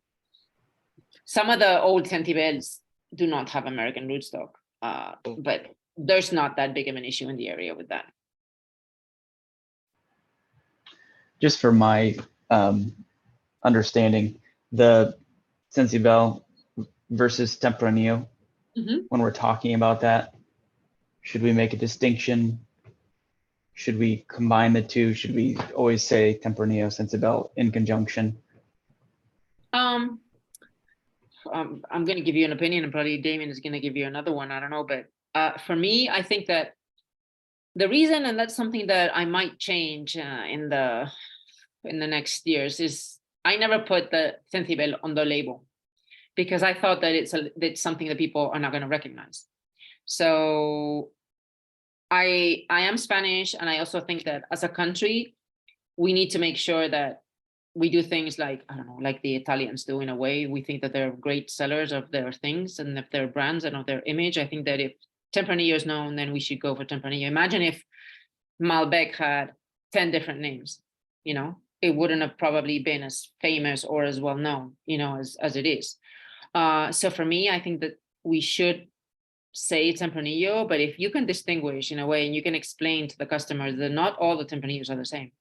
some of the old Cencibels do not have American rootstock, but there's not that big of an issue in the area with that. Just for my understanding, the Cencibel versus Tempranillo, when we're talking about that, should we make a distinction? Should we combine the two? Should we always say Tempranillo, Cencibel in conjunction? I'm going to give you an opinion, and probably Damien is going to give you another one. I don't know, but for me, I think that the reason, and that's something that I might change in the next years, is I never put the Cencibel on the label because I thought that it's something that people are not going to recognize. So I am Spanish, and I also think that as a country, we need to make sure that we do things like, I don't know, like the Italians do in a way. We think that they're great sellers of their things and of their brands and of their image. I think that if Tempranillo is known, then we should go for Tempranillo. Imagine if Malbec had 10 different names, it wouldn't have probably been as famous or as well known, as it is. So for me, I think that we should say Tempranillo, but if you can distinguish in a way and you can explain to the customer that not all the Tempranillos are the same,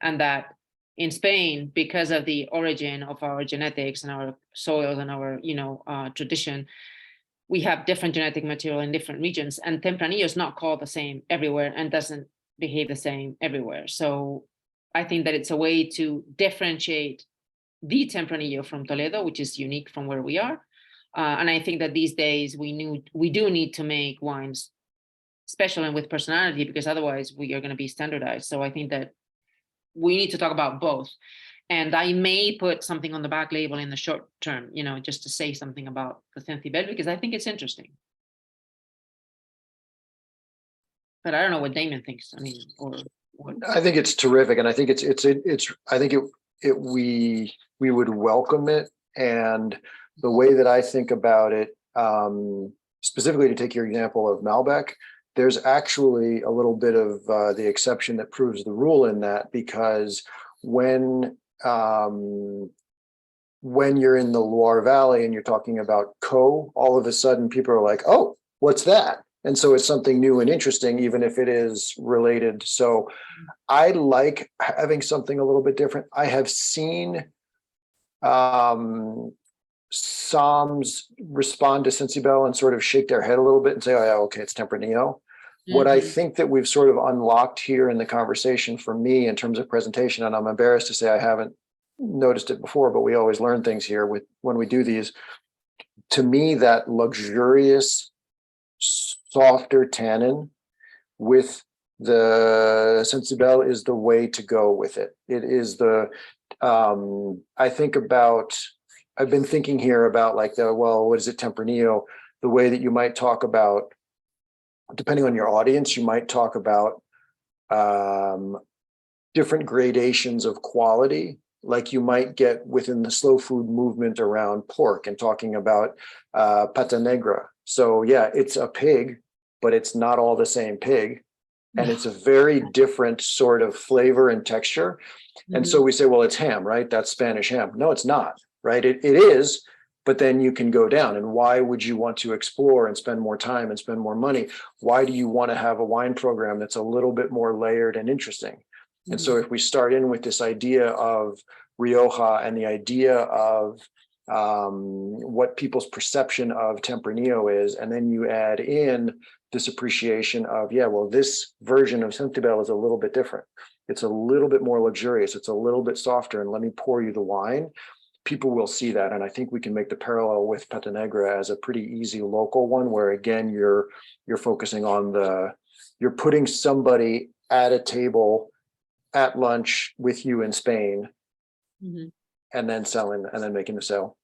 and that in Spain, because of the origin of our genetics and our soils and our tradition, we have different genetic material in different regions, and Tempranillo is not called the same everywhere and doesn't behave the same everywhere. So I think that it's a way to differentiate the Tempranillo from Toledo, which is unique from where we are. And I think that these days we do need to make wines special and with personality, because otherwise we are going to be standardized. So I think that we need to talk about both. And I may put something on the back label in the short term, just to say something about the Cencibel, because I think it's interesting. But I don't know what Damon thinks. I mean, or what. I think it's terrific, and I think we would welcome it. And the way that I think about it, specifically to take your example of Malbec, there's actually a little bit of the exception that proves the rule in that, because when you're in the Loire Valley and you're talking about all of a sudden people are like, oh, what's that? And so it's something new and interesting, even if it is related. So I like having something a little bit different. I have seen Psalms respond to Cencibel and sort of shake their head a little bit and say, oh yeah, okay, it's Tempranillo. What I think that we've sort of unlocked here in the conversation for me in terms of presentation, and I'm embarrassed to say I haven't noticed it before, but we always learn things here when we do these. To me, that luxurious, softer tannin with the Cencibel is the way to go with it. It is I've been thinking here about what is it, Tempranillo? The way that you might talk about, depending on your audience, you might talk about different gradations of quality, like you might get within the slow food movement around pork and talking about pata negra. So yeah, it's a pig, but it's not all the same pig. And it's a very different sort of flavor and texture. And so we say, well, it's ham, right? That's Spanish ham. No, it's not, right? It is, but then you can go down. And why would you want to explore and spend more time and spend more money? Why do you want to have a wine program that's a little bit more layered and interesting? And so if we start in with this idea of Rioja and the idea of what people's perception of Tempranillo is, and then you add in this appreciation of, yeah, well, this version of Cencibel is a little bit different. It's a little bit more luxurious. It's a little bit softer, and let me pour you the wine. People will see that. And I think we can make the parallel with Pata Negra as a pretty easy local one, where again, you're focusing on you're putting somebody at a table at lunch with you in Spain, and then selling, and then making the sale.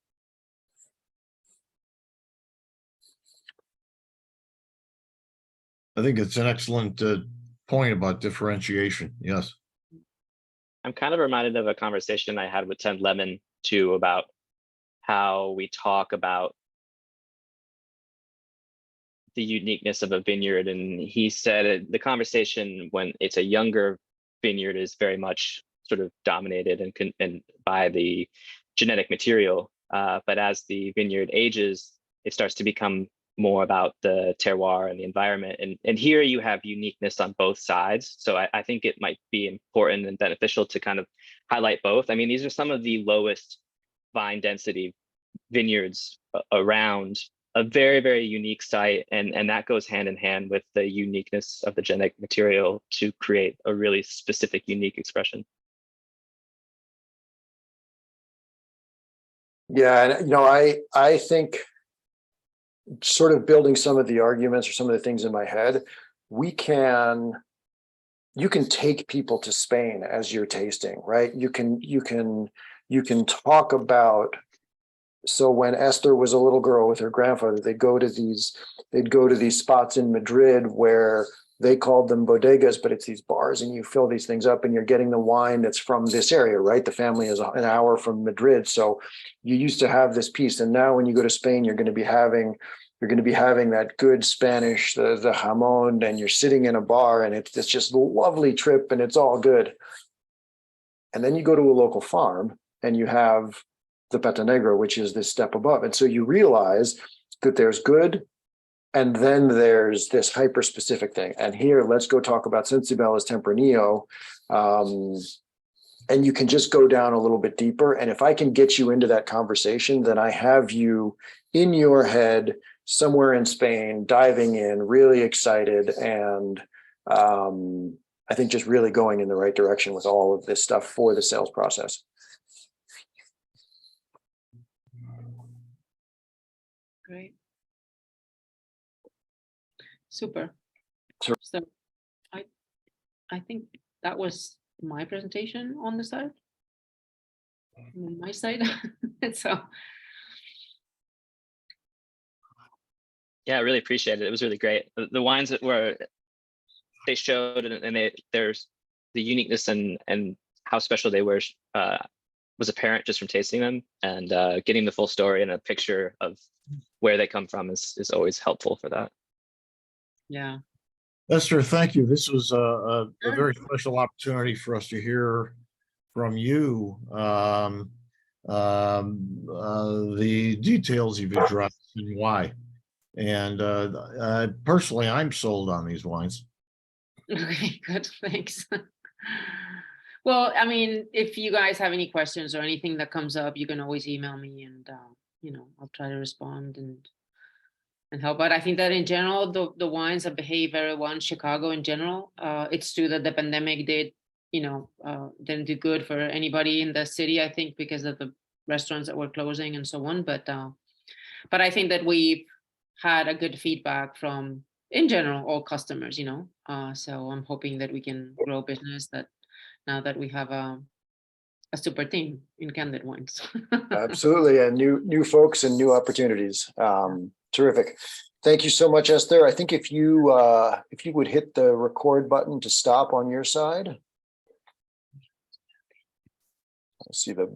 I think it's an excellent point about differentiation. Yes. I'm kind of reminded of a conversation I had with 10 Lemon too, about how we talk about the uniqueness of a vineyard. And he said the conversation when it's a younger vineyard is very much sort of dominated and by the genetic material. But as the vineyard ages, it starts to become more about the terroir and the environment. And here you have uniqueness on both sides. So I think it might be important and beneficial to kind of highlight both. I mean, these are some of the lowest vine density vineyards around, a very, very unique site. And that goes hand in hand with the uniqueness of the genetic material to create a really specific, unique expression. Yeah, and I think, sort of building some of the arguments or some of the things in my head, you can take people to Spain as you're tasting, right? You can talk about, so when Esther was a little girl with her grandfather, they'd go to these spots in Madrid where they called them bodegas, but it's these bars, and you fill these things up and you're getting the wine that's from this area, right? The family is an hour from Madrid. So you used to have this piece. And now when you go to Spain, you're going to be having that good Spanish, the jamón, and you're sitting in a bar, and it's just a lovely trip, and it's all good. And then you go to a local farm and you have the Pata Negra, which is this step above. And so you realize that there's good, and then there's this hyper specific thing. And here, let's go talk about Cencibel as Tempranillo. And you can just go down a little bit deeper. And if I can get you into that conversation, then I have you in your head somewhere in Spain, diving in, really excited. And I think just really going in the right direction with all of this stuff for the sales process. Great. Super. Sure. So I think that was my presentation on the side. On my side. So Yeah, I really appreciate it. It was really great. The wines that they showed, and there's the uniqueness and how special they were was apparent just from tasting them, and getting the full story and a picture of where they come from is always helpful for that. yeah. Esther, thank you. This was a very special opportunity for us to hear from you the details you've addressed and why. And personally, I'm sold on these wines. Okay, good. Thanks. Well, I mean, if you guys have any questions or anything that comes up, you can always email me, and I'll try to respond and help out. I think that in general, the wines have behaved very well in Chicago in general. It's true that the pandemic didn't do good for anybody in the city, I think, because of the restaurants that were closing and so on. But I think that we've had a good feedback from, in general, all customers, so I'm hoping that we can grow business that now that we have a super team in Candid Wines. Absolutely. And new folks and new opportunities. Terrific. Thank you so much, Esther. I think if you would hit the record button to stop on your side. See the